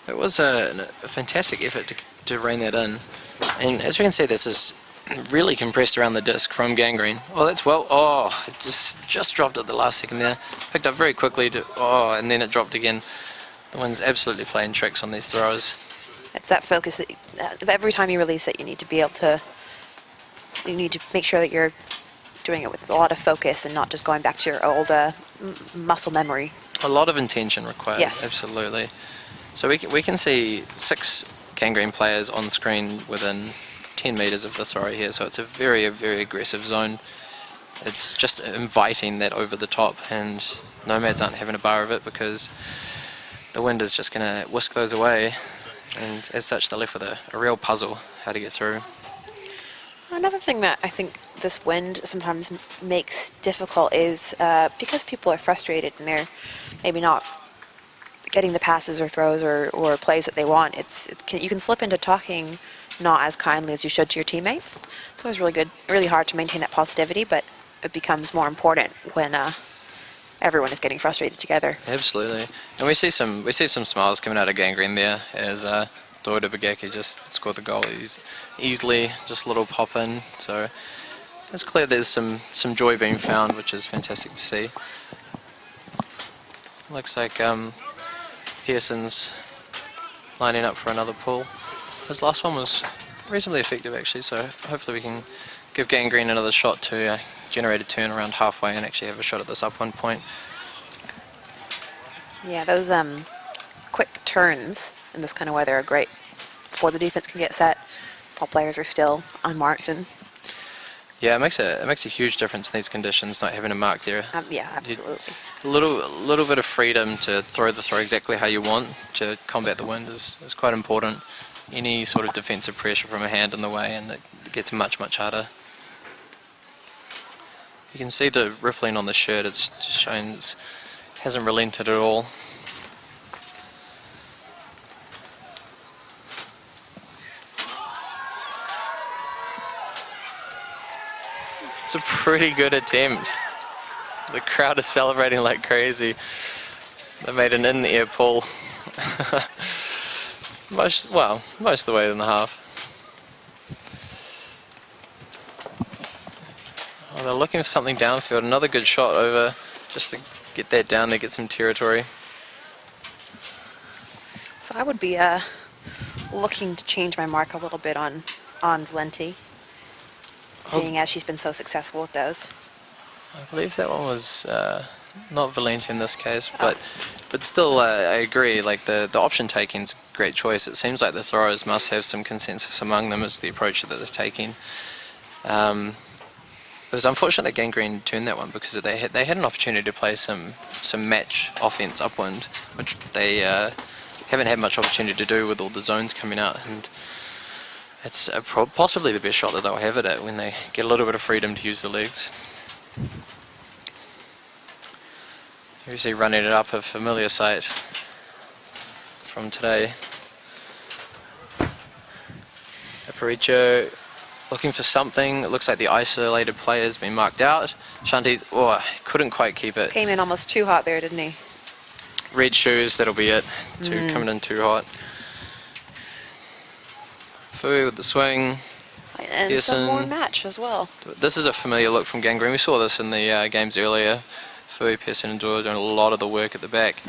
It was a fantastic effort to rein that in. And as we can see, this is really compressed around the disc from Gangrene. Oh, that's well. Oh, it just dropped at the last second there. Picked up very quickly and then it dropped again. The wind's absolutely playing tricks on these throwers. It's that focus. Every time you release it, you need to be able to. You need to make sure that you're doing it with a lot of focus and not just going back to your old muscle memory. A lot of intention required. Yes. Absolutely. So we can see 6 Gangrene players on screen within 10 meters of the throw here, so it's a very aggressive zone. It's just inviting that over the top, and Nomads aren't having a bar of it because the wind is just going to whisk those away, and as such they're left with a real puzzle how to get through. Another thing that I think this wind sometimes makes difficult is because people are frustrated and they're maybe not getting the passes or throws or plays that they want. You can slip into talking not as kindly as you should to your teammates. It's always really hard to maintain that positivity, but it becomes more important when everyone is getting frustrated together. Absolutely, and we see some smiles coming out of Gangrene there as Doida Bagaki just scored the goal easily, just a little pop in. So it's clear there's some joy being found, which is fantastic to see. Looks like Pearson's lining up for another pull. His last one was reasonably effective actually, so hopefully we can give Gangrene another shot to generate a turn around halfway and actually have a shot at this up 1 point. Yeah, those quick turns in this kind of weather are great before the defense can get set while players are still unmarked. And yeah, it makes a huge difference in these conditions, not having a mark there. yeah, absolutely. A little bit of freedom to throw the throw exactly how you want to combat the wind is quite important. Any sort of defensive pressure from a hand in the way, and it gets much harder. You can see the rippling on the shirt. It's just showing it hasn't relented at all. It's a pretty good attempt. The crowd is celebrating like crazy. They made an in-the-air pull. most of the way in the half. Oh, they're looking for something downfield. Another good shot over just to get that down there, get some territory. So I would be looking to change my mark a little bit on Valenti, seeing as she's been so successful with those. I believe that one was not Valenti in this case, but still I agree, like the option taking's a great choice. It seems like the throwers must have some consensus among them as the approach that they're taking. It was unfortunate that Gangrene turned that one because they had an opportunity to play some match offense upwind, which they haven't had much opportunity to do with all the zones coming out, and it's possibly the best shot that they'll have it when they get a little bit of freedom to use the legs. You see running it up a familiar sight from today. Aparicio looking for something. It looks like the isolated player has been marked out. Shanti, couldn't quite keep it. Came in almost too hot there, didn't he? Red shoes, that'll be it. Coming in too hot. Fui with the swing. And Pearson. some more match as well. This is a familiar look from Gangrene. We saw this in the games earlier. Fui, Pearson and Dora doing a lot of the work at the back.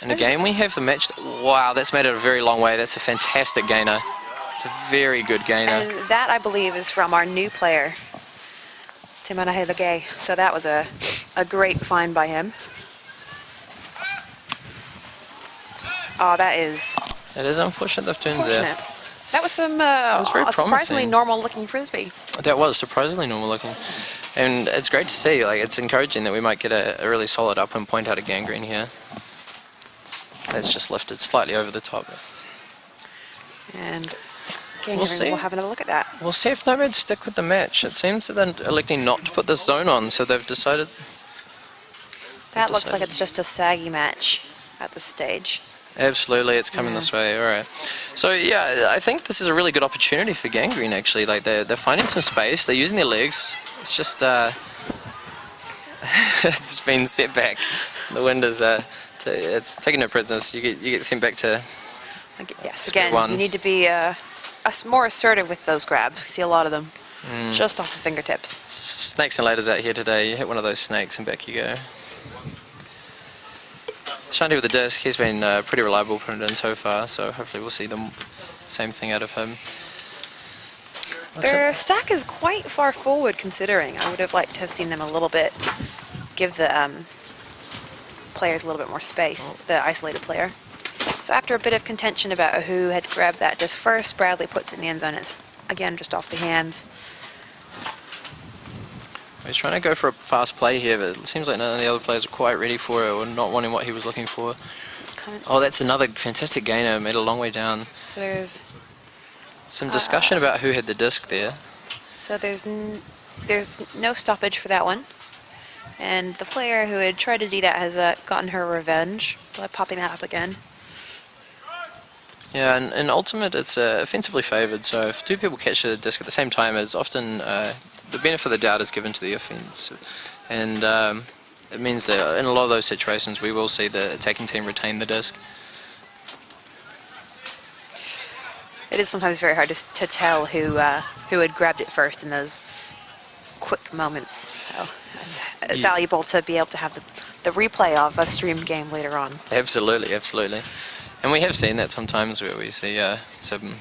And again, we have the match. Wow, that's made it a very long way. That's a fantastic gainer. It's a very good gainer. And that, I believe, is from our new player, Timana Legay. So that was a great find by him. Oh, that is... It is unfortunate they've turned there. That was some very surprisingly promising. normal-looking frisbee. That was surprisingly normal looking. And it's great to see. Like, it's encouraging that we might get a really solid upwind point out of Gangrene here. That's just lifted slightly over the top. And Gangrene will have another look at that. We'll see if Nomads stick with the match. It seems that they're electing not to put this zone on, so they've decided... That looks like it's just a saggy match at this stage. Absolutely, it's coming this way. All right. So yeah, I think this is a really good opportunity for Gangrene. Actually, like they're finding some space. They're using their legs. It's just it's been set back. The wind is it's taking no prisoners. You get sent back to Yes. square Again, one. you need to be a more assertive with those grabs. We see a lot of them just off the fingertips. Snakes and ladders out here today. You hit one of those snakes and back you go. Shanti with the disc, he's been pretty reliable putting it in so far, so hopefully we'll see the same thing out of him. Their stack is quite far forward considering. I would have liked to have seen them a little bit, give the players a little bit more space, the isolated player. So after a bit of contention about who had grabbed that disc first, Bradley puts it in the end zone. It's, again, just off the hands. He's trying to go for a fast play here, but it seems like none of the other players are quite ready for it or not wanting what he was looking for. Oh, that's another fantastic gainer, made a long way down. So there's some discussion about who had the disc there. So there's no stoppage for that one. And the player who had tried to do that has gotten her revenge by popping that up again. Yeah, and in Ultimate it's offensively favoured, so if two people catch the disc at the same time, it's often the benefit of the doubt is given to the offence. And it means that in a lot of those situations we will see the attacking team retain the disc. It is sometimes very hard to tell who had grabbed it first in those quick moments. So it's valuable to be able to have the replay of a streamed game later on. Absolutely, absolutely. And we have seen that sometimes where we see some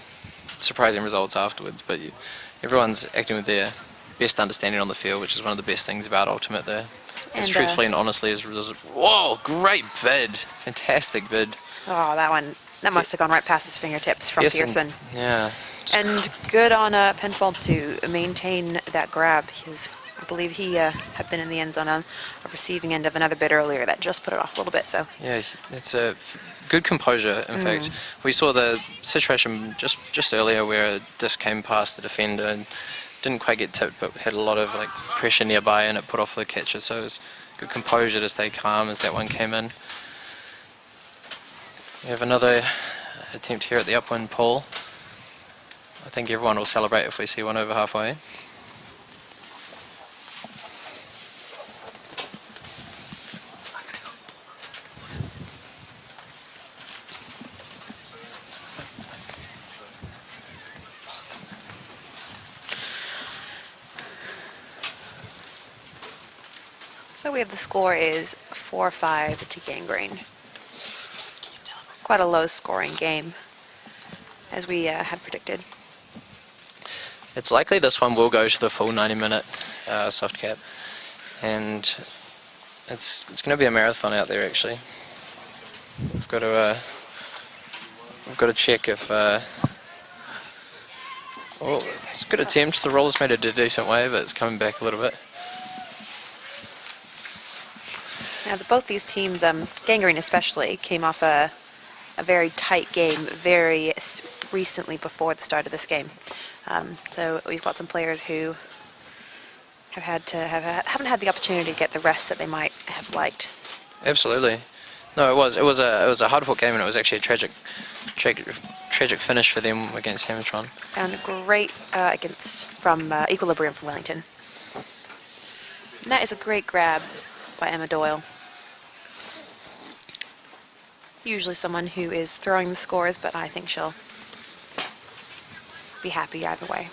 surprising results afterwards, but everyone's acting with their best understanding on the field, which is one of the best things about Ultimate there. As truthfully and honestly as... Whoa, great bid. Fantastic bid. Oh, that must have gone right past his fingertips from Pearson. Yeah. And good on Penfold to maintain that grab. I believe he had been in the end zone on a receiving end of another bid earlier that just put it off a little bit. So yeah, it's a good composure. In fact, we saw the situation just earlier where a disc came past the defender and didn't quite get tipped, but had a lot of pressure nearby, and it put off the catcher. So it was good composure to stay calm as that one came in. We have another attempt here at the upwind pull. I think everyone will celebrate if we see one over halfway. So we have the score is 4-5 to Gangrene. Quite a low scoring game, as we had predicted. It's likely this one will go to the full 90-minute soft cap, and it's going to be a marathon out there. Actually, we've got to check if. Oh, it's a good attempt. The roller's made it a decent way, but it's coming back a little bit. Now, both these teams, Gangrene especially, came off a very tight game very recently before the start of this game. So we've got some players who haven't had the opportunity to get the rest that they might have liked. Absolutely. No, it was a hard-fought game, and it was actually a tragic finish for them against Hamilton. And a great from Equilibrium from Wellington. And that is a great grab by Emma Doyle. Usually someone who is throwing the scores, but I think she'll be happy either way.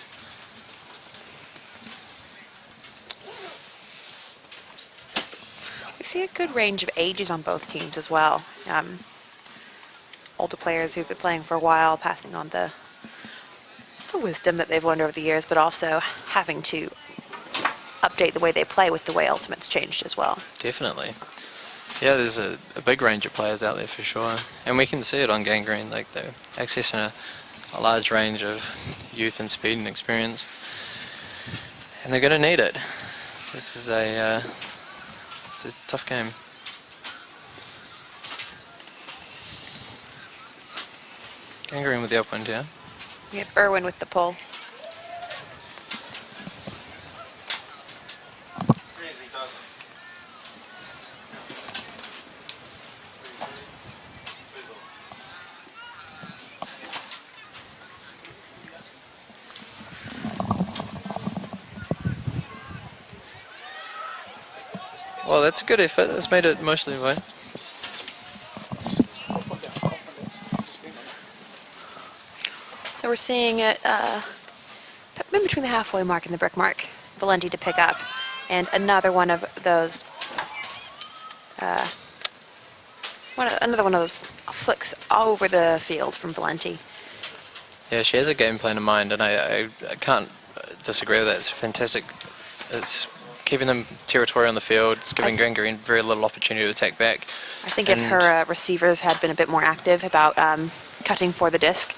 We see a good range of ages on both teams as well. Older players who've been playing for a while, passing on the wisdom that they've learned over the years, but also having to update the way they play with the way Ultimate's changed as well. Definitely. Yeah, there's a big range of players out there for sure, and we can see it on Gangrene. They're accessing a large range of youth and speed and experience, and they're going to need it. This is it's a tough game. Gangrene with the upwind, yeah. We have Irwin with the pull. Well, that's a good effort. That's made it mostly away. So we're seeing it in between the halfway mark and the brick mark. Valenti to pick up. And another one of those another one of those flicks over the field from Valenti. Yeah, she has a game plan in mind, and I can't disagree with that. It's fantastic. It's keeping them territorial on the field. It's giving Green Green very little opportunity to attack back. I think if her receivers had been a bit more active about cutting for the disc,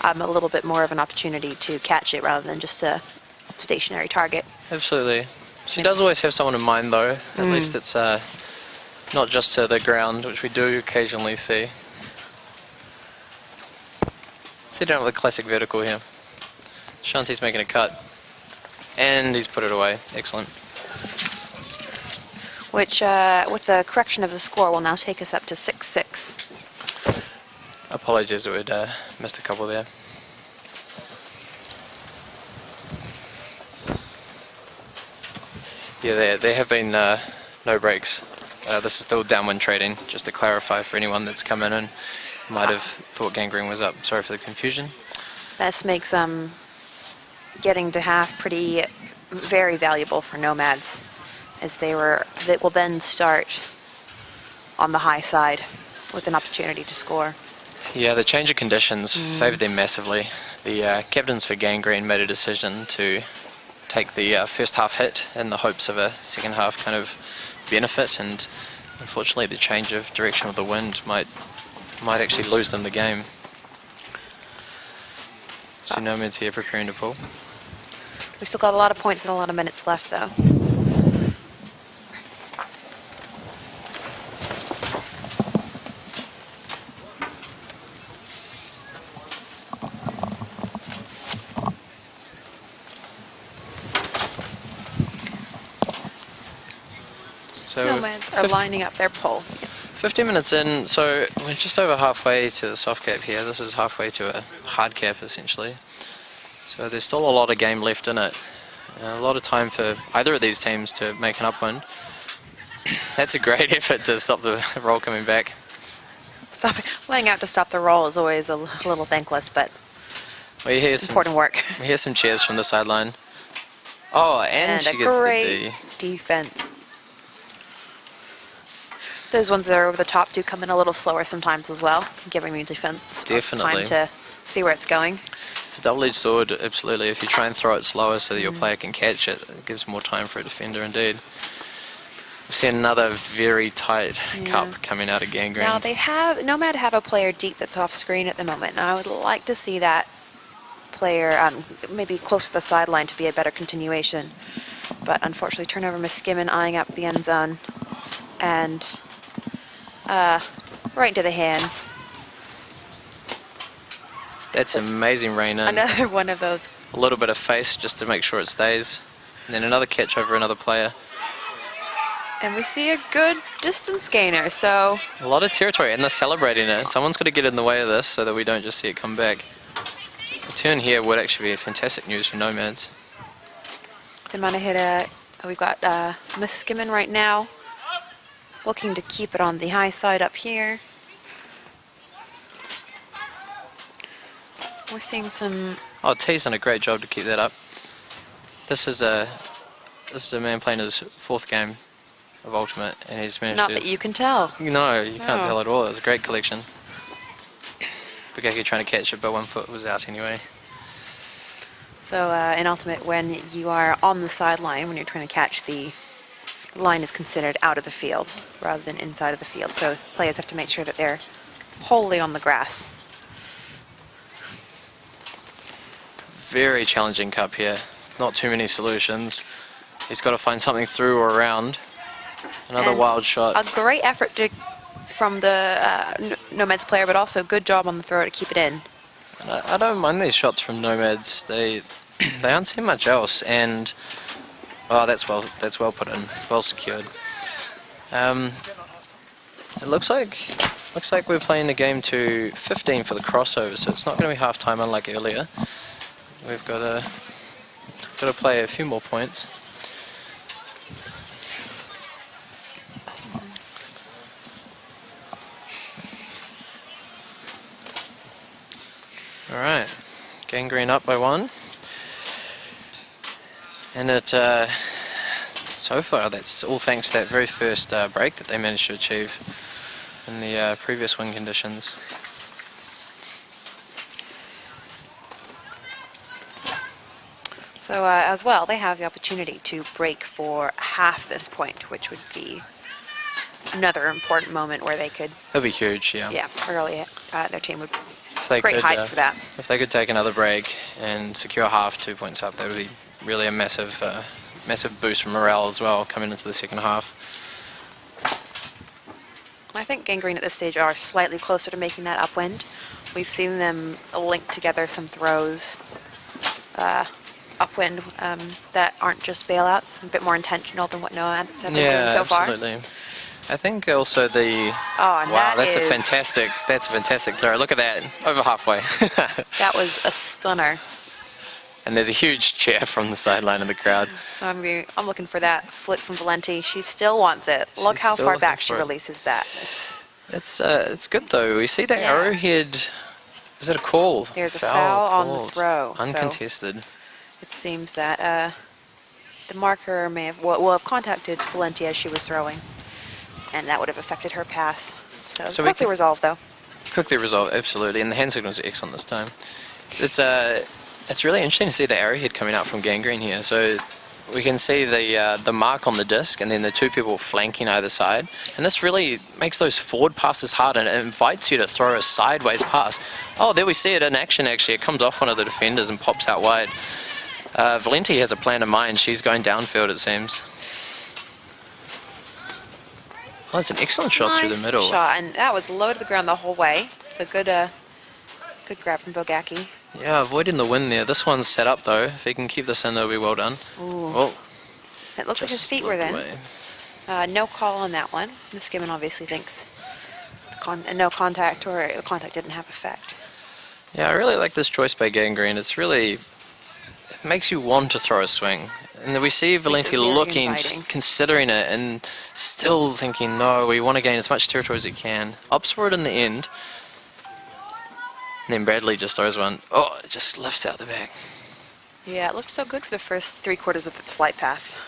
a little bit more of an opportunity to catch it rather than just a stationary target. Absolutely. She does always have someone in mind, though. At least it's not just to the ground, which we do occasionally see. Sit down with a classic vertical here. Shanti's making a cut. And he's put it away. Excellent. Which, with the correction of the score, will now take us up to 6-6. Apologies, we'd missed a couple there. Yeah, there have been no breaks. This is still downwind trading, just to clarify for anyone that's come in and might have thought Gangrene was up. Sorry for the confusion. This makes getting to half very valuable for Nomads, as they will then start on the high side with an opportunity to score. Yeah, the change of conditions favoured them massively. The captains for Gangrene made a decision to take the first half hit in the hopes of a second half kind of benefit, and unfortunately the change of direction of the wind might actually lose them the game. So Nomads here preparing to pull. We've still got a lot of points and a lot of minutes left, though. So Nomads are lining up their pull. 15 minutes in, so we're just over halfway to the soft cap here. This is halfway to a hard cap, essentially. So there's still a lot of game left in it. A lot of time for either of these teams to make an upwind. That's a great effort to stop the roll coming back. Laying out to stop the roll is always a little thankless, but it's important work. We hear some cheers from the sideline. Oh, and she gets great the D. defense. Those ones that are over the top do come in a little slower sometimes as well, giving the defense time to see where it's going. It's a double-edged sword, absolutely. If you try and throw it slower so that your player can catch it, it gives more time for a defender indeed. We've seen another very tight cup coming out of Gangrene. Now Nomad have a player deep that's off screen at the moment, and I would like to see that player maybe close to the sideline to be a better continuation. But unfortunately, turnover Miskimin eyeing up the end zone, and right into the hands. That's amazing rain in. Another one of those. A little bit of face just to make sure it stays. And then another catch over another player. And we see a good distance gainer, so... A lot of territory, and they're celebrating it. Someone's got to get in the way of this so that we don't just see it come back. A turn here would actually be fantastic news for Nomads. We've got Miskimin right now, looking to keep it on the high side up here. We're seeing some... Oh, T's done a great job to keep that up. This is a man playing his fourth game of Ultimate, and he's managed to... Not that you can tell. No, you can't tell at all. It was a great collection. Bugaki trying to catch it, but 1 foot was out anyway. So in Ultimate, when you are on the sideline, when you're trying to catch, the line is considered out of the field rather than inside of the field. So players have to make sure that they're wholly on the grass. Very challenging cup here. Not too many solutions. He's got to find something through or around. Another wild shot. A great effort from the Nomads player, but also good job on the throw to keep it in. I don't mind these shots from Nomads. They aren't seeing much else, and that's well put in, well secured. It looks like we're playing the game to 15 for the crossover, so it's not going to be half time unlike earlier. We've got to play a few more points. All right. Gangrene up by 1. And it, so far, that's all thanks to that very first break that they managed to achieve in the previous wind conditions. So as well, they have the opportunity to break for half this point, which would be another important moment where they could, That'd be huge, yeah. yeah, early, their team would If they great could, height for that. If they could take another break and secure half, 2 points up, that would be really a massive, massive boost for morale as well coming into the second half. I think Gangrene at this stage are slightly closer to making that upwind. We've seen them link together some throws upwind that aren't just bailouts, a bit more intentional than what Nomad's have been doing so far. Absolutely. I think also the Oh, and wow, that's is, a fantastic throw. Look at that, over halfway. That was a stunner. And there's a huge cheer from the sideline of the crowd. So I'm looking for that flick from Valenti. She still wants it. Look She's how still far looking back she for it. releases that. It's good though. We see that Yeah. arrowhead. Is it a call? There's a foul on the called. throw, so- Uncontested. It seems that the marker may have will have contacted Valenti as she was throwing, and that would have affected her pass. So So we quickly can- resolved though. Quickly resolved, absolutely. And the hand signals are excellent this time. It's really interesting to see the arrowhead coming out from Gangrene here. So we can see the mark on the disc and then the 2 people flanking either side. And this really makes those forward passes hard and it invites you to throw a sideways pass. Oh, there we see it in action actually. It comes off one of the defenders and pops out wide. Valenti has a plan in mind. She's going downfield, it seems. Oh, it's an excellent shot through the Nice middle. shot, and that was low to the ground the whole way. It's a good grab from Bogacki. Yeah, avoiding the wind there. This one's set up though. If he can keep this in, that'll be well done. Ooh. Oh, It looks like his just feet were slipped then. away. No call on that one. Miss Gibbon obviously thinks no contact, or the contact didn't have effect. Yeah, I really like this choice by Gangrene. It's really, it makes you want to throw a swing. And then we see Valenti very looking, inviting. just considering it, and still thinking, no, we want to gain as much territory as we can. Opts for it in the end. And then Bradley just throws one. Oh, it just lifts out the back. Yeah, it looked so good for the first 3/4 of its flight path.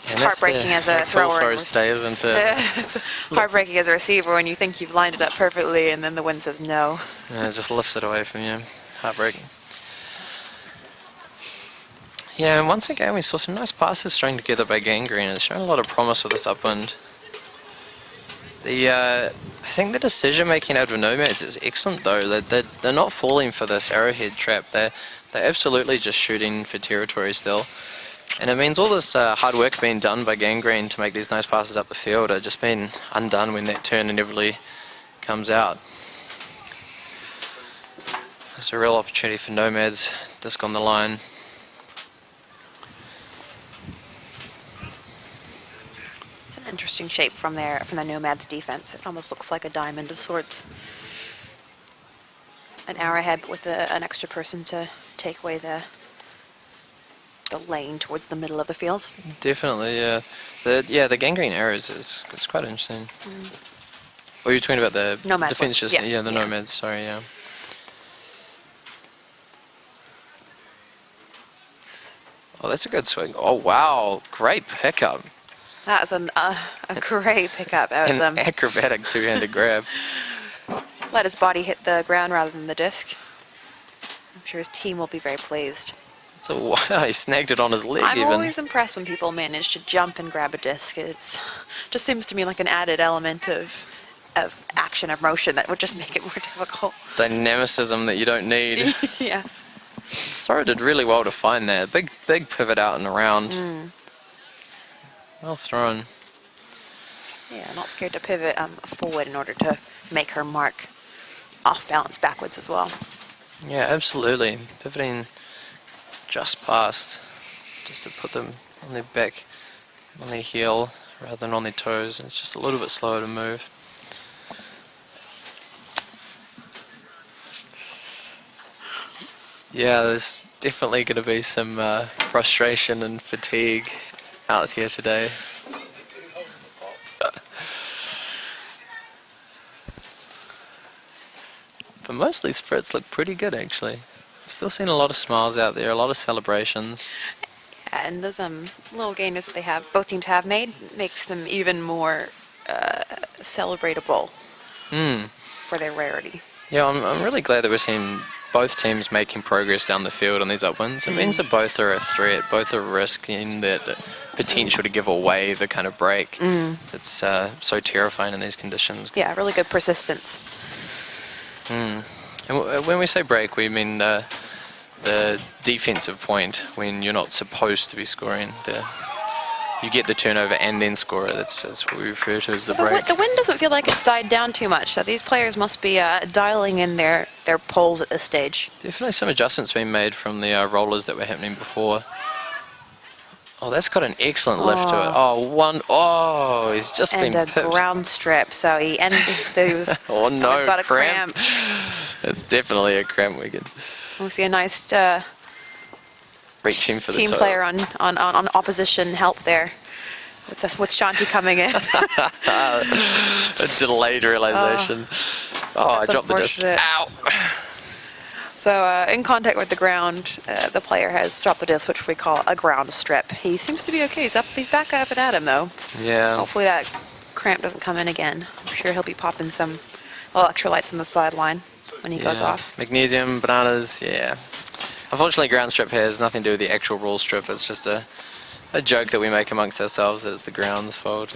And that's heartbreaking as a that's all thrower. throw stays, isn't it? It's heartbreaking as a receiver when you think you've lined it up perfectly and then the wind says no. Yeah, it just lifts it away from you. Heartbreaking. Yeah, and once again we saw some nice passes strung together by Gangrene. It's showing a lot of promise with this upwind. I think the decision making out of Nomads is excellent though. They're not falling for this arrowhead trap. They're absolutely just shooting for territory still. And it means all this hard work being done by Gangrene to make these nice passes up the field are just being undone when that turn inevitably comes out. It's a real opportunity for Nomads. Disc on the line. It's an interesting shape from the Nomads defense. It almost looks like a diamond of sorts. An arrowhead with an extra person to take away the lane towards the middle of the field. Definitely, yeah. The Gangrene arrows it's quite interesting. Oh, you're talking about the Nomads defense one. just Yeah, the yeah. Nomads, sorry, yeah. Oh, that's a good swing. Oh, wow. Great pickup. That was a great pickup. That was, An acrobatic two-handed grab. let his body hit the ground rather than the disc. I'm sure his team will be very pleased. So wow, he snagged it on his leg I'm even. always impressed when people manage to jump and grab a disc. It's just seems to me like an added element of action or motion that would just make it more difficult. Dynamicism that you don't need. Yes. Thrower did really well to find that. Big pivot out and around. Well thrown. Yeah, not scared to pivot forward in order to make her mark off balance backwards as well. Yeah, absolutely. Pivoting just past, just to put them on their back, on their heel, rather than on their toes. It's just a little bit slower to move. Yeah, there's definitely going to be some frustration and fatigue out here today. For But mostly Spirits look pretty good, actually. Still seeing a lot of smiles out there, a lot of celebrations. And those little gainers that they have, both teams have made, makes them even more celebratable for their rarity. Yeah, I'm really glad that we're seeing both teams making progress down the field on these upwinds. It means that both are a threat, both are risking that potential to give away the kind of break. It's so terrifying in these conditions. Yeah, really good persistence. And when we say break, we mean the defensive point, when you're not supposed to be scoring. You get the turnover and then score it. That's what we refer to as the break. The wind doesn't feel like it's died down too much, so these players must be dialing in their poles at this stage. Definitely some adjustments being made from the rollers that were happening before. Oh, that's got an excellent lift to it. Oh, he's just been And a pipped. ground strip, so he ended. He was, Oh no, got a cramp. cramp. It's definitely a cramp wicket. We see a nice Reaching for the team toe. player on opposition help there, with Shanti coming in. A delayed realization. I That's dropped the disc. unfortunate. Ow! So in contact with the ground, the player has dropped the disc, which we call a ground strip. He seems to be okay. He's back up and at him though. Yeah. Hopefully that cramp doesn't come in again. I'm sure he'll be popping some electrolytes on the sideline when he goes off. Magnesium, bananas, yeah. Unfortunately, ground strip has nothing to do with the actual rule strip. It's just a joke that we make amongst ourselves that it's the ground's fault.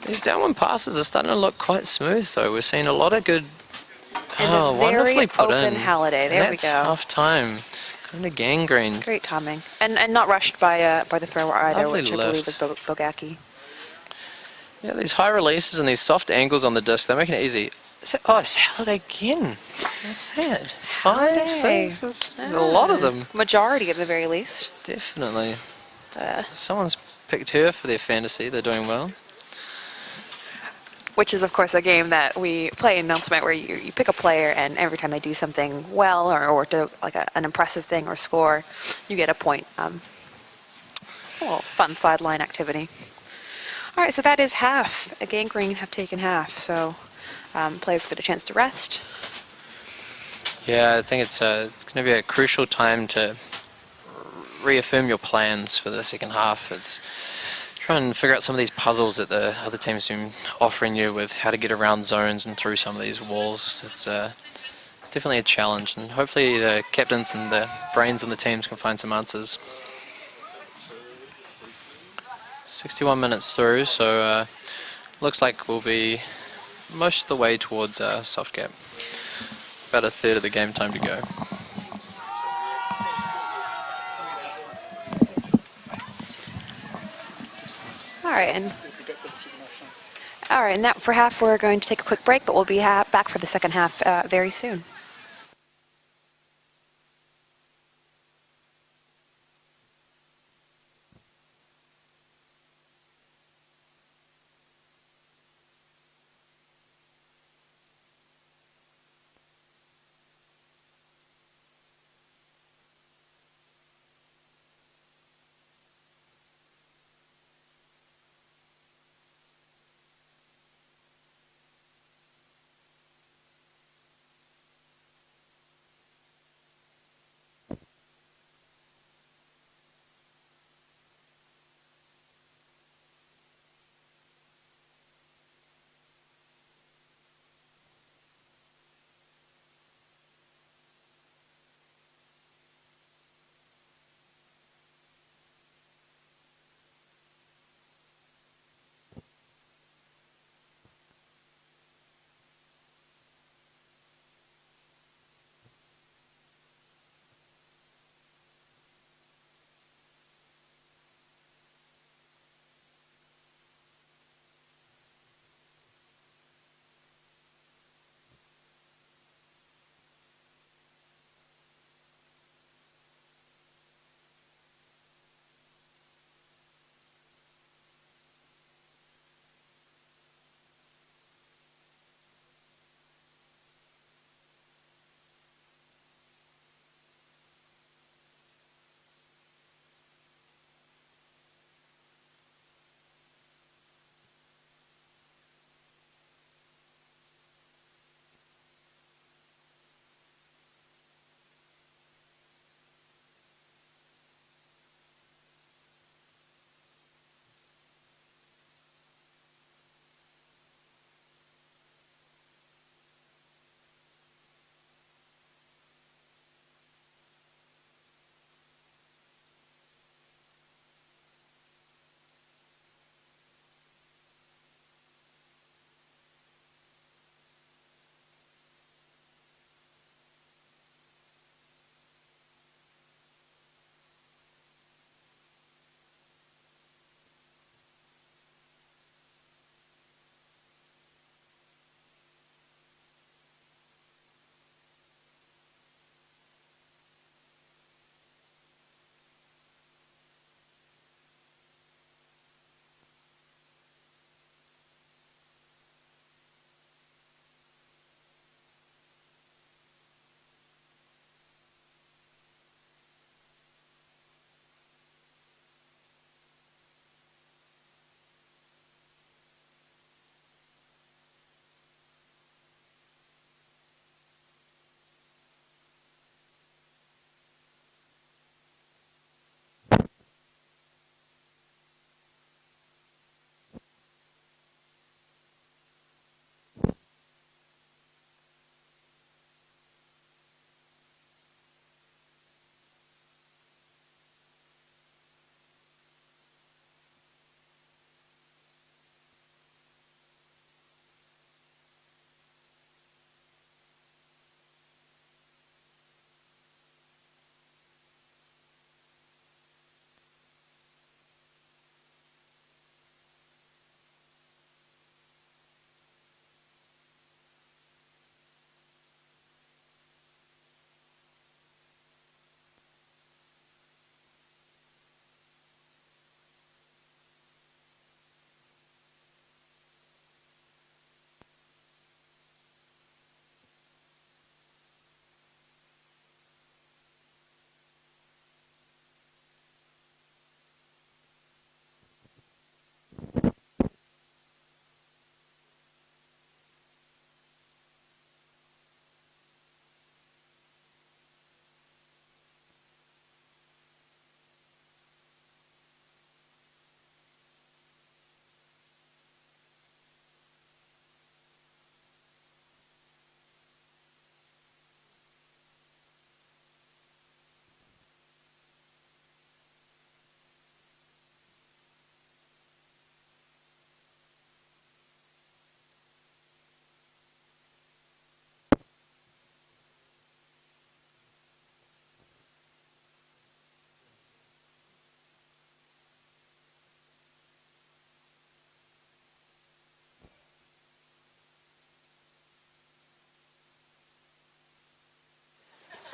These downwind passes are starting to look quite smooth, though. We're seeing a lot of good. And a wonderfully very put open in. Halliday. There we That's go. tough time. Kind of gangrene. Great timing, and not rushed by the thrower either, Lovely which I believe lift. was Bogacki. Yeah, these high releases and these soft angles on the disc, they're making it easy. It's Halliday again. What's that? 5, Halliday. 6? There's a lot of them. Majority at the very least. Definitely. If someone's picked her for their fantasy, they're doing well. Which is, of course, a game that we play in Ultimate where you pick a player and every time they do something well or do like an impressive thing or score, you get a point. It's a little fun sideline activity. All right, so that is half. Gangrene have taken half, so players get a chance to rest. Yeah, I think it's going to be a crucial time to reaffirm your plans for the second half. It's try and figure out some of these puzzles that the other teams have been offering you with how to get around zones and through some of these walls. It's definitely a challenge, and hopefully the captains and the brains in the teams can find some answers. 61 minutes through, so looks like we'll be most of the way towards soft cap. About a third of the game time to go. All right, and that for half we're going to take a quick break, but we'll be back for the second half very soon.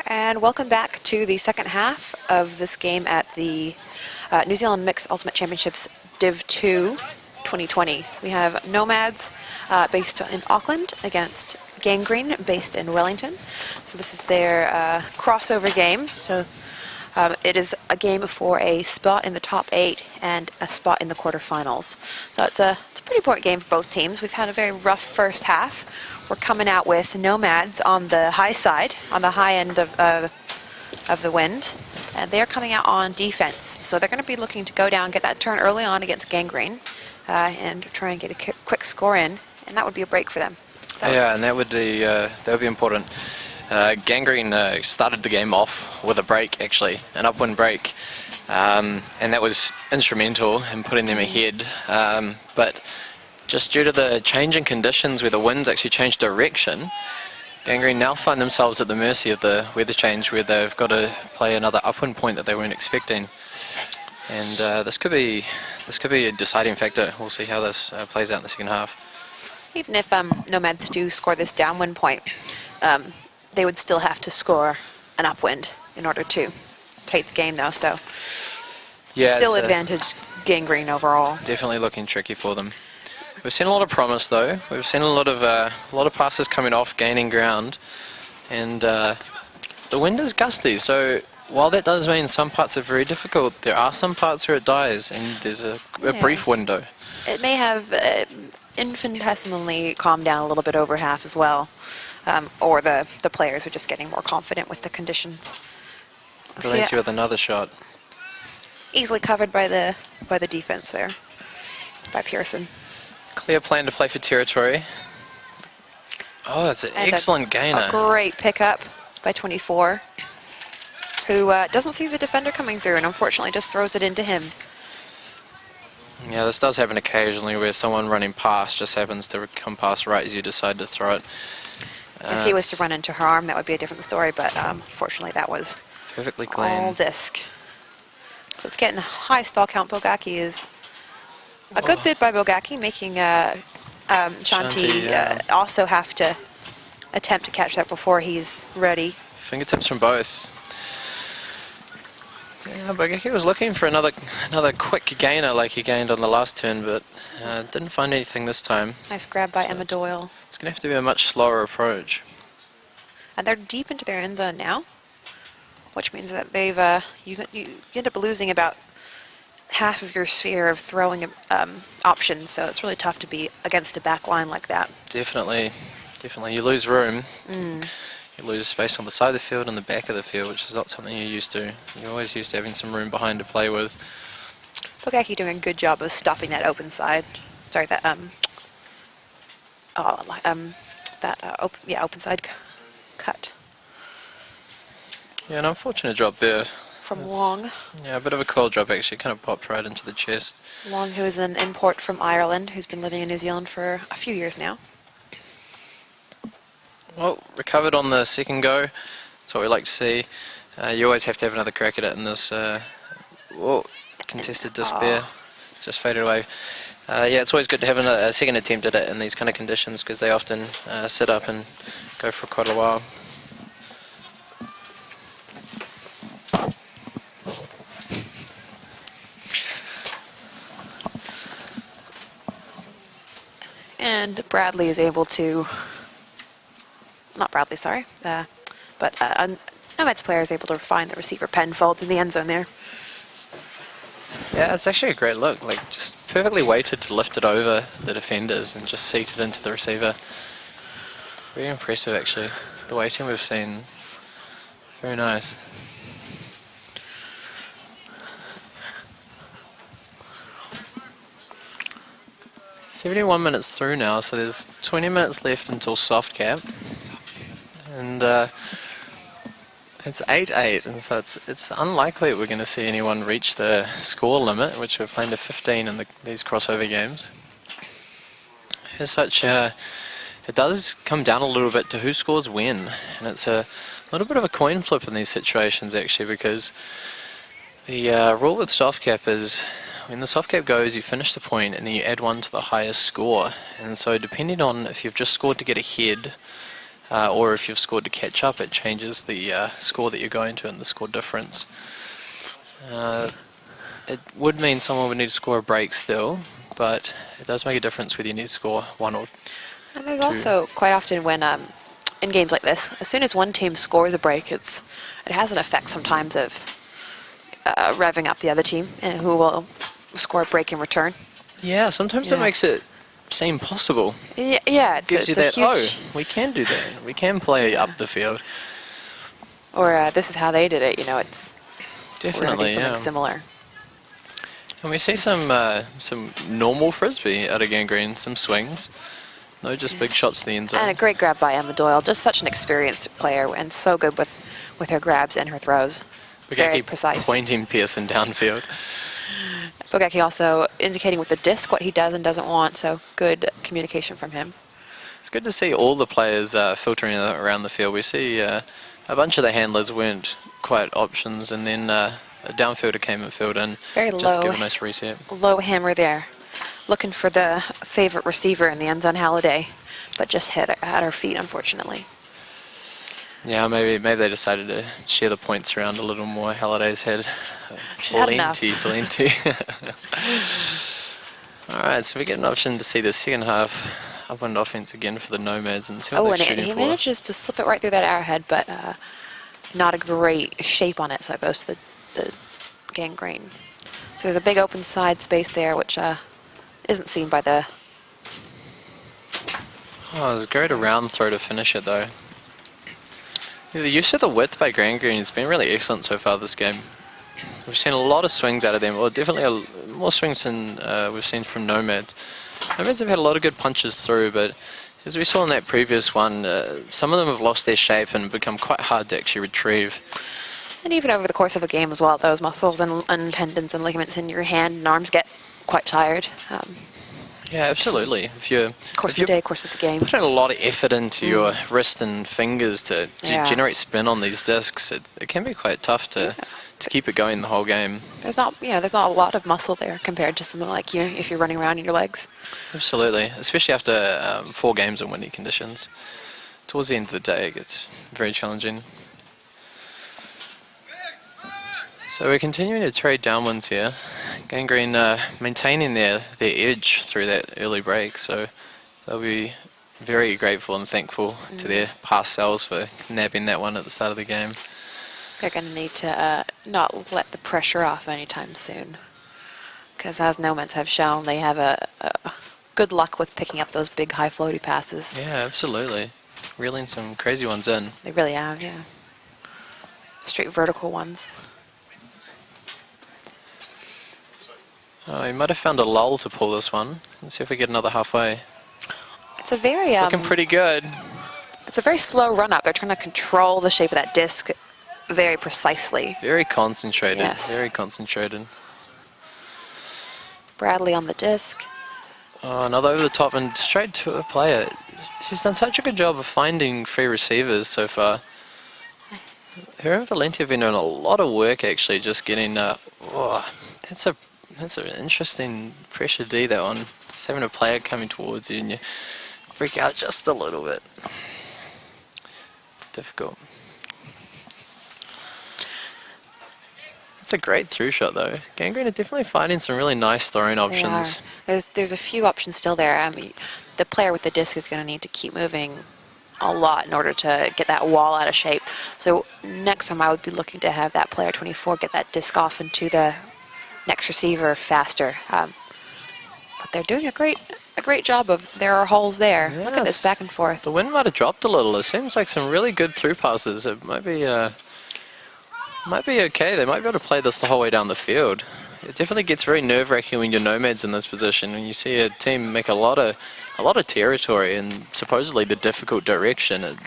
And welcome back to the second half of this game at the New Zealand Mixed Ultimate Championships Div 2 2020. We have Nomads based in Auckland against Gangrene based in Wellington. So this is their crossover game. So it is a game for a spot in the top 8 and a spot in the quarterfinals. So it's a pretty important game for both teams. We've had a very rough first half. We're coming out with Nomads on the high side, on the high end of the wind, and they're coming out on defense. So they're going to be looking to go down, get that turn early on against Gangrene, and try and get a quick score in, and that would be a break for them. Yeah, and that would be important. Gangrene started the game off with a break, actually, an upwind break, and that was instrumental in putting them ahead. But just due to the change in conditions where the winds actually changed direction, Gangrene now find themselves at the mercy of the weather change, where they've got to play another upwind point that they weren't expecting. And this could be a deciding factor. We'll see how this plays out in the second half. Even if Nomads do score this downwind point, they would still have to score an upwind in order to take the game, though. So yeah, still advantage Gangrene overall. Definitely looking tricky for them. We've seen a lot of promise, though. We've seen a lot of passes coming off, gaining ground, and the wind is gusty. So while that does mean some parts are very difficult, there are some parts where it dies, and there's a brief window. It may have infinitesimally calmed down a little bit over half as well, or the players are just getting more confident with the conditions. Valencia with another shot. Easily covered by the defense there, by Pearson. Clear plan to play for territory. Oh, it's an excellent gainer. A great pickup by 24, who doesn't see the defender coming through and unfortunately just throws it into him. Yeah, this does happen occasionally where someone running past just happens to come past right as you decide to throw it. If he was to run into her arm, that would be a different story, but unfortunately that was perfectly clean. All disc. So it's getting a high stall count. Bogaki is a good bit by Bogaki, making Shanti also have to attempt to catch that before he's ready. Fingertips from both. Yeah, Bogaki was looking for another quick gainer like he gained on the last turn, but didn't find anything this time. Nice grab by Emma Doyle. It's going to have to be a much slower approach. And they're deep into their end zone now, which means that they've you end up losing about half of your sphere of throwing options, so it's really tough to be against a back line like that. Definitely. You lose room. You lose space on the side of the field and the back of the field, which is not something you're used to. You're always used to having some room behind to play with. Bogaki doing a good job of stopping that open side. Sorry, that open side cut. Yeah, an unfortunate drop there. From Wong. Yeah, a bit of a coil drop actually, kind of popped right into the chest. Wong, who is an import from Ireland, who's been living in New Zealand for a few years now. Well, recovered on the second go. That's what we like to see. You always have to have another crack at it in this contested disc there. Just faded away. Yeah, it's always good to have a second attempt at it in these kind of conditions because they often sit up and go for quite a while. And Bradley is able to, not Bradley, sorry, but a Nomads player is able to find the receiver Penfold in the end zone there. Yeah, it's actually a great look, like just perfectly weighted to lift it over the defenders and just seat it into the receiver. Very impressive actually, the weighting we've seen, very nice. "71 minutes through now, so there's 20 minutes left until soft cap, and it's 8-8, and so it's unlikely that we're going to see anyone reach the score limit, which we're playing to 15 in these crossover games. As such, it does come down a little bit to who scores when, and it's a little bit of a coin flip in these situations actually, because the rule with soft cap is when the soft cap goes, you finish the point and then you add one to the highest score. And so depending on if you've just scored to get ahead, or if you've scored to catch up, it changes the score that you're going to and the score difference. It would mean someone would need to score a break still, but it does make a difference whether you need to score 1 or 2. And there's also quite often when in games like this, as soon as one team scores a break, it has an effect sometimes of revving up the other team and who will score a break in return. Yeah, sometimes it makes it seem possible. Yeah, Gives you it's that, we can do that. We can play up the field. Or this is how they did it, it's Definitely, something similar. And we see some normal frisbee out of Gangrene, some swings. No, just big shots to the end zone. And a great grab by Emma Doyle, just such an experienced player and so good with her grabs and her throws. Very precise. Pointing Pearson downfield. Bogacki also indicating with the disc what he does and doesn't want, so good communication from him. It's good to see all the players filtering around the field. We see a bunch of the handlers weren't quite options, and then a downfielder came and filled in. Very just low, to give a nice reset. Low hammer there. Looking for the favorite receiver in the end zone, Halliday, but just hit at her feet, unfortunately. Yeah, maybe they decided to share the points around a little more. Halliday's had She's had enough. Valenti. All right, so we get an option to see the second half upwind offense again for the Nomads and see what they're shooting for. He manages to slip it right through that arrowhead, but not a great shape on it, so it goes to the Gangrene. So there's a big open side space there, which isn't seen by the... Oh, it was a great around throw to finish it, though. Yeah, the use of the width by Gangrene has been really excellent so far this game. We've seen a lot of swings out of them, or definitely more swings than we've seen from Nomads. Nomads have had a lot of good punches through, but as we saw in that previous one, some of them have lost their shape and become quite hard to actually retrieve. And even over the course of a game as well, those muscles and tendons and ligaments in your hand and arms get quite tired. Yeah, absolutely. Course of the day, course of the game. Putting a lot of effort into your wrist and fingers to generate spin on these discs, it can be quite tough to keep it going the whole game. There's not a lot of muscle there compared to something like if you're running around in your legs. Absolutely, especially after 4 games in windy conditions. Towards the end of the day, it gets very challenging. So we're continuing to trade downwinds here. Gangrene maintaining their edge through that early break, so they'll be very grateful and thankful to their past selves for nabbing that one at the start of the game. They're going to need to not let the pressure off anytime soon, because as Nomads have shown, they have a good luck with picking up those big high floaty passes. Yeah, absolutely. Reeling some crazy ones in. They really have, yeah. Straight vertical ones. Oh, he might have found a lull to pull this one. Let's see if we get another halfway. It's a very It's looking pretty good. It's a very slow run up. They're trying to control the shape of that disc very precisely. Very concentrated. Yes. Very concentrated. Bradley on the disc. Oh, another over the top and straight to a player. She's done such a good job of finding free receivers so far. Her and Valenti have been doing a lot of work actually, just getting. That's an interesting pressure D, that one. Just having a player coming towards you and you freak out just a little bit. Difficult. It's a great through shot though. Gangrene are definitely finding some really nice throwing options. There's a few options still there. The player with the disc is going to need to keep moving a lot in order to get that wall out of shape. So next time I would be looking to have that player 24 get that disc off into the next receiver faster. But they're doing a great job of, there are holes there. Yes. Look at this back and forth. The wind might have dropped a little. It seems like some really good through passes. It might be okay. They might be able to play this the whole way down the field. It definitely gets very nerve-wracking when you're Nomads in this position, when you see a team make a lot of territory in supposedly the difficult direction. It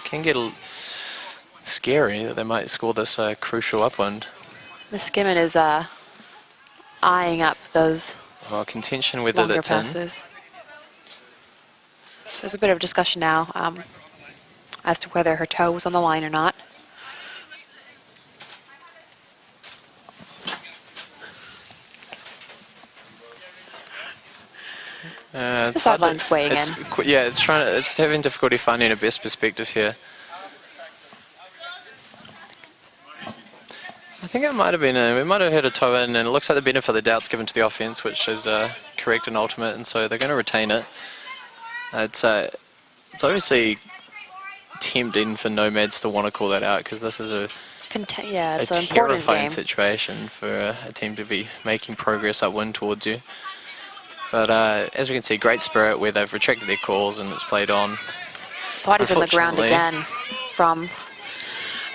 can get scary that they might score this crucial upwind. Miss Skimmon is eyeing up those contention whether longer that's passes. So there's a bit of discussion now as to whether her toe was on the line or not. The sideline's weighing in. Yeah, it's having difficulty finding a best perspective here. I think it might have been we might have had a toe in, and it looks like the benefit of the doubt's given to the offense, which is correct and ultimate, and so they're going to retain it. It's obviously tempting for Nomads to want to call that out, because this is a it's an important terrifying game. situation for a team to be making progress upwind towards you. But as we can see, great spirit where they've retracted their calls and it's played on. Bodies on the ground Unfortunately- again from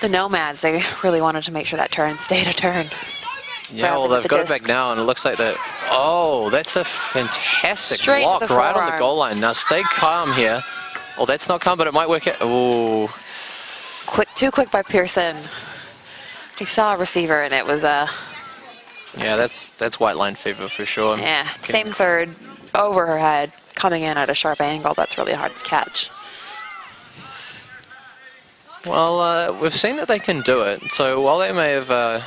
the Nomads. They really wanted to make sure that turn stayed a turn. Yeah, Rather well, than they've the got it disc. back now, and it looks like that. Oh, that's a fantastic Straight block to the right on the goal forearms. line. Now stay calm here. Oh, that's not calm, but it might work out. Oh, Too quick by Pearson. He saw a receiver, and it was yeah, that's white line fever for sure. same third over her head, coming in at a sharp angle. That's really hard to catch. Well, we've seen that they can do it. So while they may have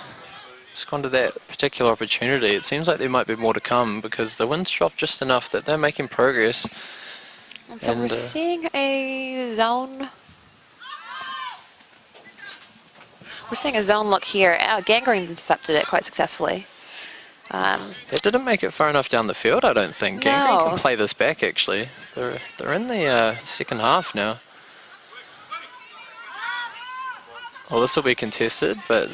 squandered that particular opportunity, it seems like there might be more to come, because the wind's dropped just enough that they're making progress. And so we're seeing a zone. We're seeing a zone look here. Gangrene's intercepted it quite successfully. They didn't make it far enough down the field, I don't think. Gangrene No. can play this back, actually. They're in the second half now. Well, this will be contested, but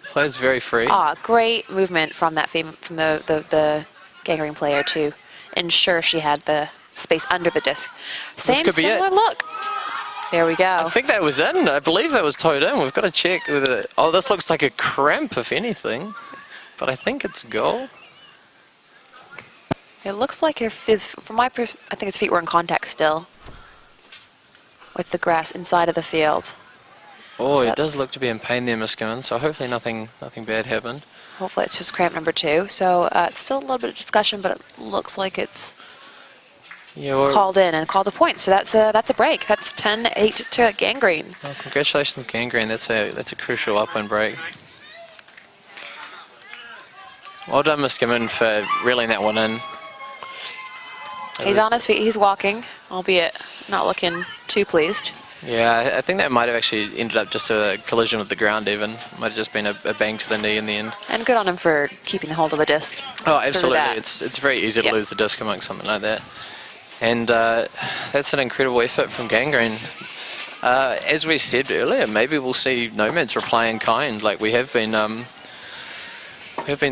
plays very free. Great movement from that from the Gangrene player to ensure she had the space under the disc. could be Similar it. look. There we go. I think that was in. I believe that was towed in. We've got to check with it. Oh, this looks like a cramp, if anything. But I think it's a goal. It looks like I think his feet were in contact still with the grass inside of the field. Oh, So it does that's- look to be in pain there, Miskimmin. So hopefully nothing bad happened. Hopefully it's just cramp number 2. So it's still a little bit of discussion, but it looks like it's Yeah, well, called in and called a point. So that's a break. That's 10-8 to Gangrene. well, congratulations, Gangrene. That's a crucial upwind break. Well done, Miskimmin, for reeling that one in. He's on his feet. He's walking, albeit not looking too pleased. Yeah, I think that might have actually ended up just a collision with the ground even. Might have just been a bang to the knee in the end. And good on him for keeping the hold of the disc. Oh, absolutely. that. It's very easy to Yep. lose the disc amongst something like that. And that's an incredible effort from Gangrene. As we said earlier, maybe we'll see Nomads reply in kind. Like we have been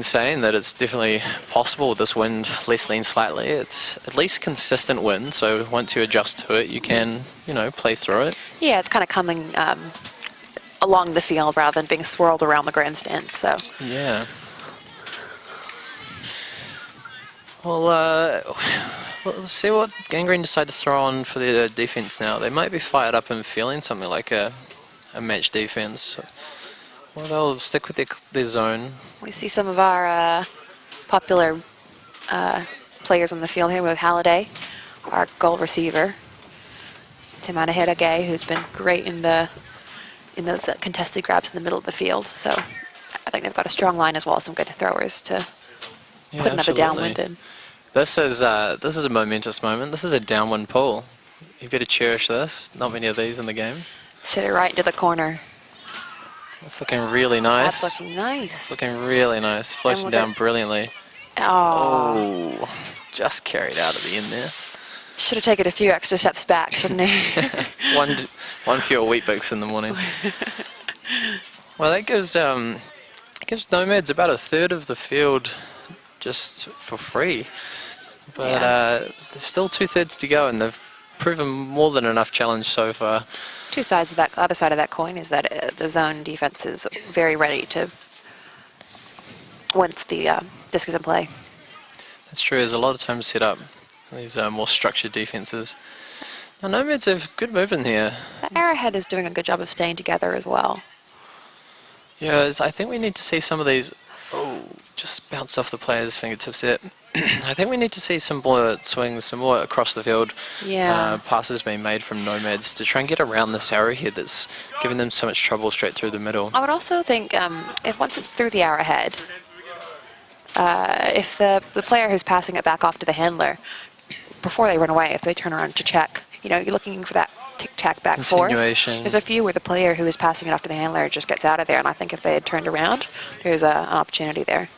saying that it's definitely possible with this wind lessening slightly. It's at least consistent wind, so once you adjust to it, you can, play through it. Yeah, it's kind of coming along the field rather than being swirled around the grandstand. So Yeah. Well, let's see what Gangrene decide to throw on for their defense now. They might be fired up and feeling something like a match defense. Well, they'll stick with their zone. we see some of our popular players on the field here. We have Halliday, our goal receiver. Timeout ahead of Gay, who's been great in those contested grabs in the middle of the field. So I think they've got a strong line as well as some good throwers to Yeah, put another absolutely. downwind in. This is a momentous moment. This is a downwind pull. You better cherish this. Not many of these in the game. Sit it right into the corner. It's looking really nice. That's looking nice. Looking really nice. Floating with down it- brilliantly. Oh, Just carried out at the end there. should have taken a few extra steps back, shouldn't he? One fewer Weet-Bix in the morning. Well, that gives Nomads about a third of the field just for free. But Yeah. there's still 2/3 to go, and they've proven more than enough challenge so far. Two sides of that, other side of that coin is that the zone defense is very ready to, once the disc is in play. That's true. There's a lot of time to set up these more structured defenses. Now, Nomads have good movement here. The Arrowhead is doing a good job of staying together as well. Yeah, I think we need to see some of these. Oh, just bounced off the player's fingertips there. I think we need to see some more swings, some more across the field passes being made from Nomads to try and get around this Arrowhead that's giving them so much trouble straight through the middle. I would also think if once it's through the Arrowhead, if the player who's passing it back off to the handler before they run away, if they turn around to check, you know, you're looking for that tic-tac back forth. Continuation. There's a few where the player who is passing it off to the handler just gets out of there, and I think if they had turned around, there's an opportunity there.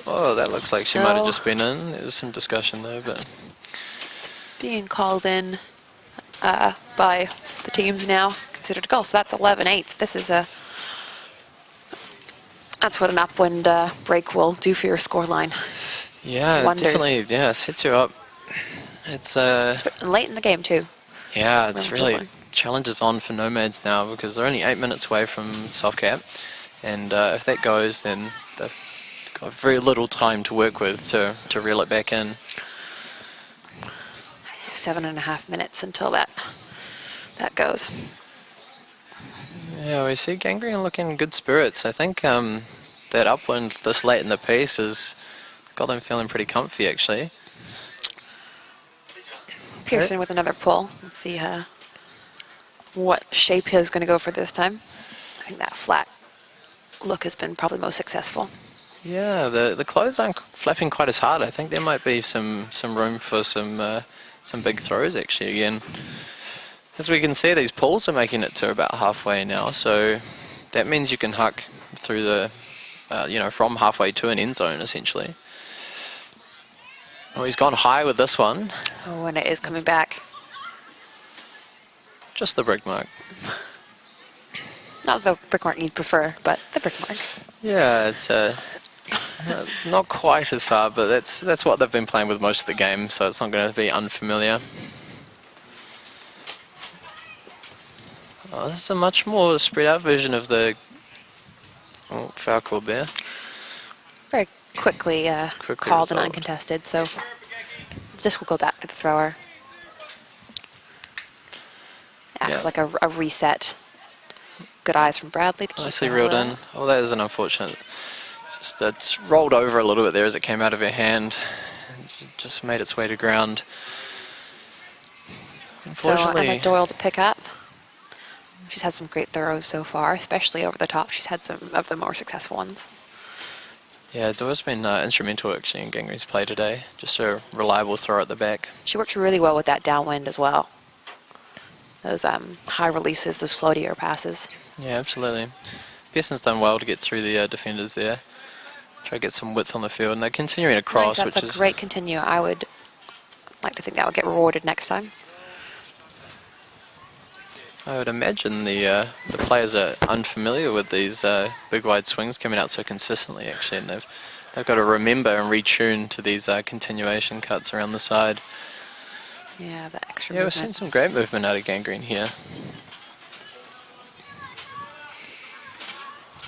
Oh, that looks like she might have just been in. There's some discussion there, but It's being called in by the teams now, considered a goal. So that's 11-8. This is that's what an upwind break will do for your scoreline. yeah, Wonders. definitely, yeah, sets you up. It's And late in the game too. yeah, it's really Relatively. challenges on for Nomads now because they're only 8 minutes away from soft cap, and if that goes, then they've got very little time to work with to reel it back in. 7.5 minutes until that goes. Yeah, we see Gangrene looking in good spirits. I think that upwind this late in the piece has got them feeling pretty comfy, actually. Pearson with another pull. Let's see what shape he's going to go for this time. I think that flat look has been probably most successful. Yeah, the clothes aren't flapping quite as hard. I think there might be some room for some big throws, actually, again. As we can see, these pulls are making it to about halfway now, so that means you can huck through the, you know, from halfway to an end zone, essentially. Oh, he's gone high with this one. Oh, and it is coming back. Just the brick mark. Not the brick mark you'd prefer, but the brick mark. Yeah, it's not quite as far, but that's what they've been playing with most of the game, so it's not going to be unfamiliar. Oh, this is a much more spread out version of the foul call there. Very quickly, Quickly called and resolved. uncontested, so this will go back to the thrower. Acts Yeah. like a reset. Good eyes from Bradley to keep Nicely the reeled ball in. Oh, that is an unfortunate. Just it's rolled over a little bit there as it came out of her hand. Just made its way to ground. So Unfortunately, Emma Doyle to pick up. She's had some great throws so far, especially over the top. She's had some of the more successful ones. yeah, Dora's been instrumental actually in Gangrene's play today. Just a reliable throw at the back. She works really well with that downwind as well. Those high releases, those floatier passes. Yeah, absolutely. Pearson's done well to get through the defenders there. Try to get some width on the field, and they're continuing across, Nice, which that's is a great continue. I would like to think that would get rewarded next time. I would imagine the players are unfamiliar with these big wide swings coming out so consistently actually, and they've got to remember and retune to these continuation cuts around the side. Yeah, the extra Yeah, we're movement. seeing some great movement out of Gangrene here.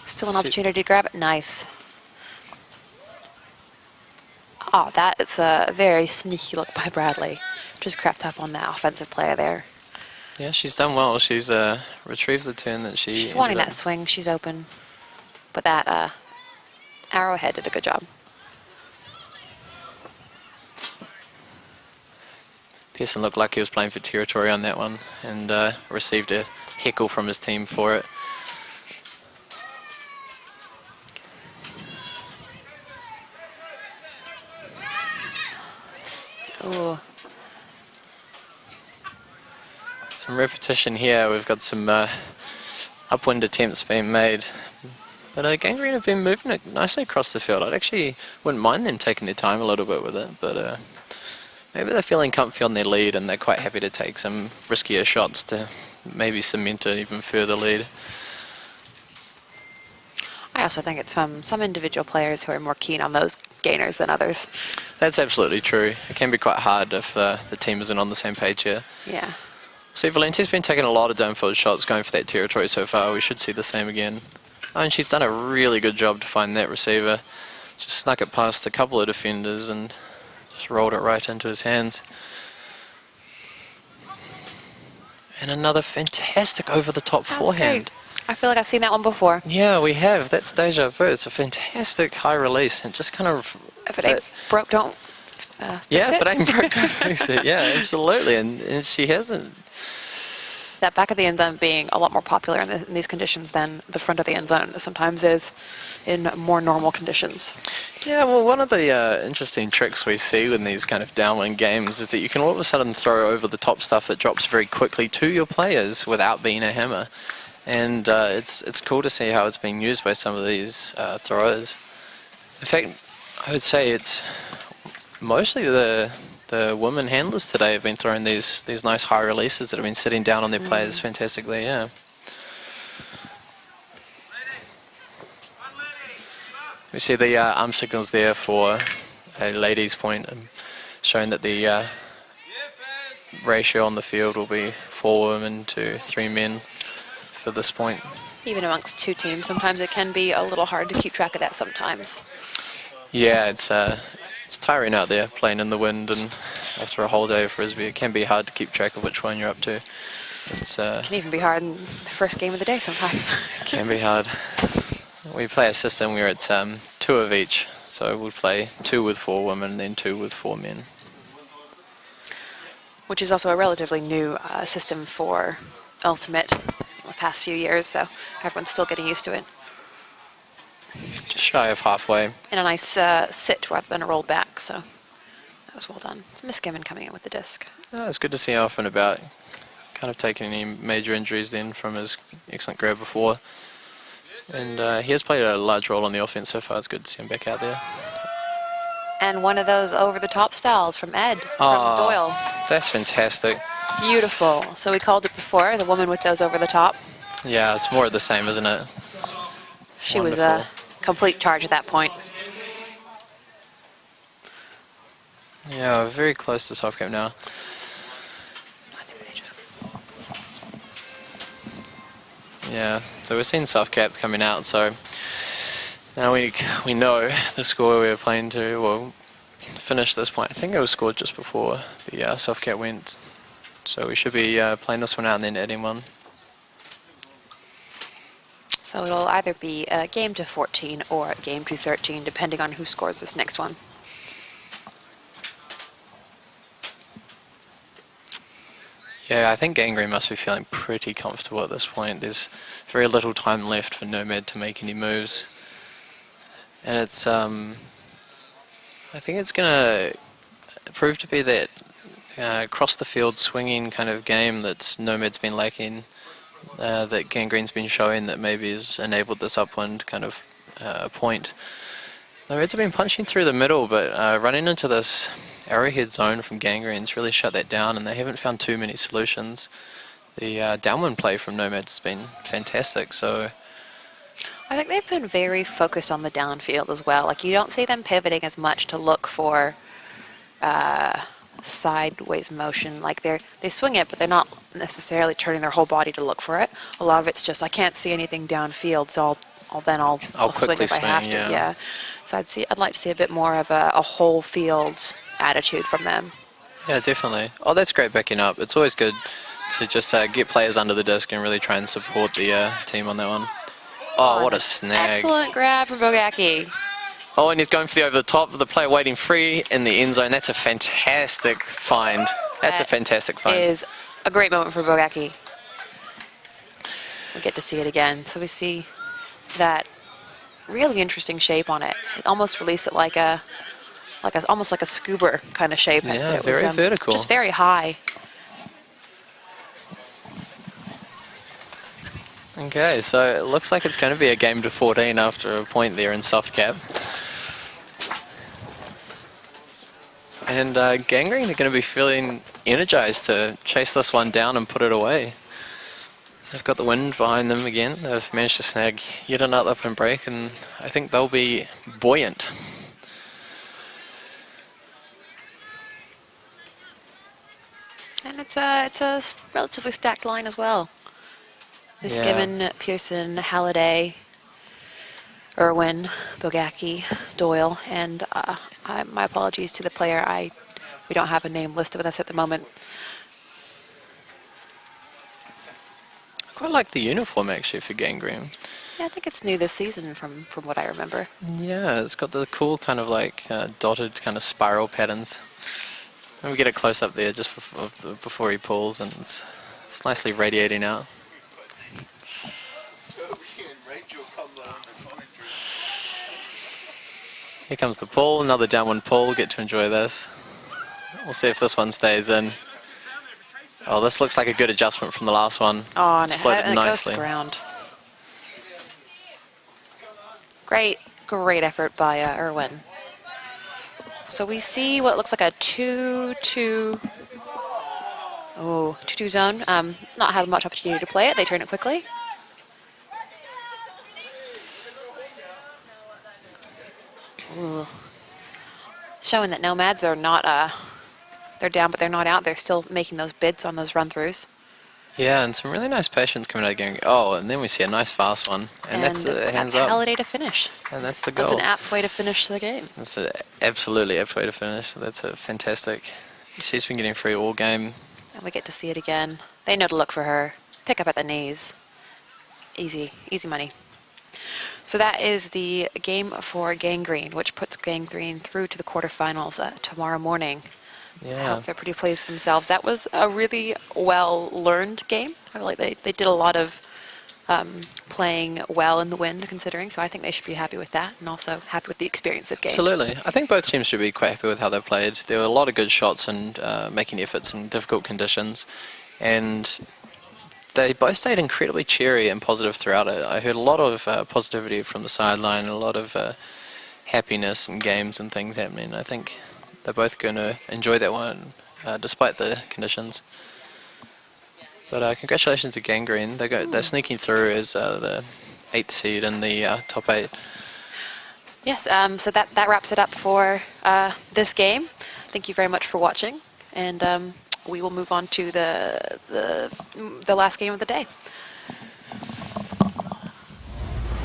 Still an opportunity to grab it. Nice. Oh, that is a very sneaky look by Bradley. Just crept up on that offensive player there. Yeah, she's done well. She's retrieved the turn that She's wanting that swing. She's open. But that Arrowhead did a good job. Pearson looked like he was playing for territory on that one and received a heckle from his team for it. Ooh. Some repetition here. We've got some upwind attempts being made. But Gangrene have been moving it nicely across the field. I actually wouldn't mind them taking their time a little bit with it, but maybe they're feeling comfy on their lead and they're quite happy to take some riskier shots to maybe cement an even further lead. I also think it's from some individual players who are more keen on those gainers than others. That's absolutely true. It can be quite hard if the team isn't on the same page here. Yeah. See, Valenti's been taking a lot of downfield shots going for that territory so far. We should see the same again. And she's done a really good job to find that receiver. Just snuck it past a couple of defenders and just rolled it right into his hands. And another fantastic over-the-top That's forehand. great. I feel like I've seen that one before. Yeah, we have. That's deja vu. It's a fantastic high release and just kind of... If it ain't broke, don't fix yeah, it. if it ain't broke, don't fix it. Yeah, absolutely. And she hasn't... that back of the end zone being a lot more popular in these conditions than the front of the end zone sometimes is in more normal conditions. Yeah, well, one of the interesting tricks we see in these kind of downwind games is that you can all of a sudden throw over the top stuff that drops very quickly to your players without being a hammer. And it's cool to see how it's being used by some of these throwers. In fact, I would say it's mostly the women handlers today have been throwing these nice high releases that have been sitting down on their players fantastically, yeah. We see the arm signals there for a ladies' point, showing that the ratio on the field will be 4 women to 3 men for this point. Even amongst two teams, sometimes it can be a little hard to keep track of that sometimes. Yeah, it's tiring out there playing in the wind, and after a whole day of frisbee it can be hard to keep track of which one you're up to. It can even be hard in the first game of the day sometimes. Can be hard. We play a system where it's 2 of each, so we'll play 2 with 4 women, then 2 with 4 men. Which is also a relatively new system for Ultimate in the past few years, so everyone's still getting used to it. Just shy of halfway. And a nice sit rather than a roll back, so that was well done. It's Miss Gimmon coming in with the disc. Oh, it's good to see him up and about. Kind of taking any major injuries then from his excellent grab before. And he has played a large role on the offense so far. It's good to see him back out there. And one of those over-the-top styles from Ed, from Doyle. That's fantastic. Beautiful. So we called it before, the woman with those over-the-top. Yeah, it's more of the same, isn't it? She was a complete charge at that point. Yeah, we're very close to soft cap now. Yeah, so we're seeing soft cap coming out, so now we know the score we were playing to, well, finish this point. I think it was scored just before the soft cap went, so we should be playing this one out and then adding one. So it'll either be a game to 14 or a game to 13, depending on who scores this next one. Yeah, I think Gangrene must be feeling pretty comfortable at this point. There's very little time left for Nomad to make any moves. And it's, I think it's going to prove to be that across the field swinging kind of game that Nomad's been lacking, that Gangrene's been showing that maybe has enabled this upwind kind of point. Nomads have been punching through the middle, but running into this arrowhead zone from Gangrene's really shut that down, and they haven't found too many solutions. The downwind play from Nomads has been fantastic, so I think they've been very focused on the downfield as well. Like, you don't see them pivoting as much to look for sideways motion. Like, they swing it, but they're not necessarily turning their whole body to look for it. A lot of it's just, I can't see anything downfield, so I'll swing if I have to. Yeah. So I'd like to see a bit more of a whole field attitude from them. yeah, definitely. Oh, that's great backing up. It's always good to just get players under the disc and really try and support the team on that one. Oh, what a snag. Excellent grab from Bogacki. Oh, and he's going for the over the top of the player waiting free in the end zone. That's a fantastic find. That's a fantastic find. It is a great moment for Bogacki. We get to see it again. So we see that really interesting shape on it. Almost release it like almost like a scuba kind of shape. Yeah, very vertical. Just very high. Okay, so it looks like it's going to be a game to 14 after a point there in soft cap. And Gangrene are going to be feeling energized to chase this one down and put it away. They've got the wind behind them again. They've managed to snag yet another upwind break, and I think they'll be buoyant. And it's a relatively stacked line as well. Miss Gimmon, Pearson, Halliday, Irwin, Bogacki, Doyle, and my apologies to the player. We don't have a name listed with us at the moment. I quite like the uniform actually for Gangrene. Yeah, I think it's new this season from what I remember. Yeah, it's got the cool kind of like dotted kind of spiral patterns. And we get a close up there just before he pulls, and It's nicely radiating out. Here comes the pull, another downwind pull, get to enjoy this. We'll see if this one stays in. Oh, this looks like a good adjustment from the last one. Oh, and it's it floated goes nicely. to ground. Great effort by Irwin. So we see what looks like a 2-2. Oh, 2-2 zone. Not had much opportunity to play it. They turn it quickly. Ooh. Showing that Nomads are not, they're down, but they're not out. They're still making those bids on those run-throughs. Yeah, and some really nice patience coming out again. Oh, and then we see a nice fast one. And that's hands up. That's Halliday to finish. And that's the goal. That's an apt way to finish the game. That's an absolutely apt way to finish. That's a fantastic. She's been getting free all game. And we get to see it again. They know to look for her. Pick up at the knees. Easy money. So that is the game for Gangrene, which puts Gangrene through to the quarterfinals tomorrow morning. I Yeah. hope they're pretty pleased with themselves. That was a really well-learned game. I feel like they did a lot of playing well in the wind, considering, so I think they should be happy with that, and also happy with the experience they've gained. Absolutely. I think both teams should be quite happy with how they've played. There were a lot of good shots and making efforts in difficult conditions, and they both stayed incredibly cheery and positive throughout it. I heard a lot of positivity from the sideline, and a lot of happiness and games and things happening. I think they're both going to enjoy that one, despite the conditions. But congratulations to Gangrene. They're sneaking through as the 8th seed in the top 8. Yes, so that wraps it up for this game. Thank you very much for watching, and we will move on to the last game of the day.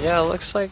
Yeah, it looks like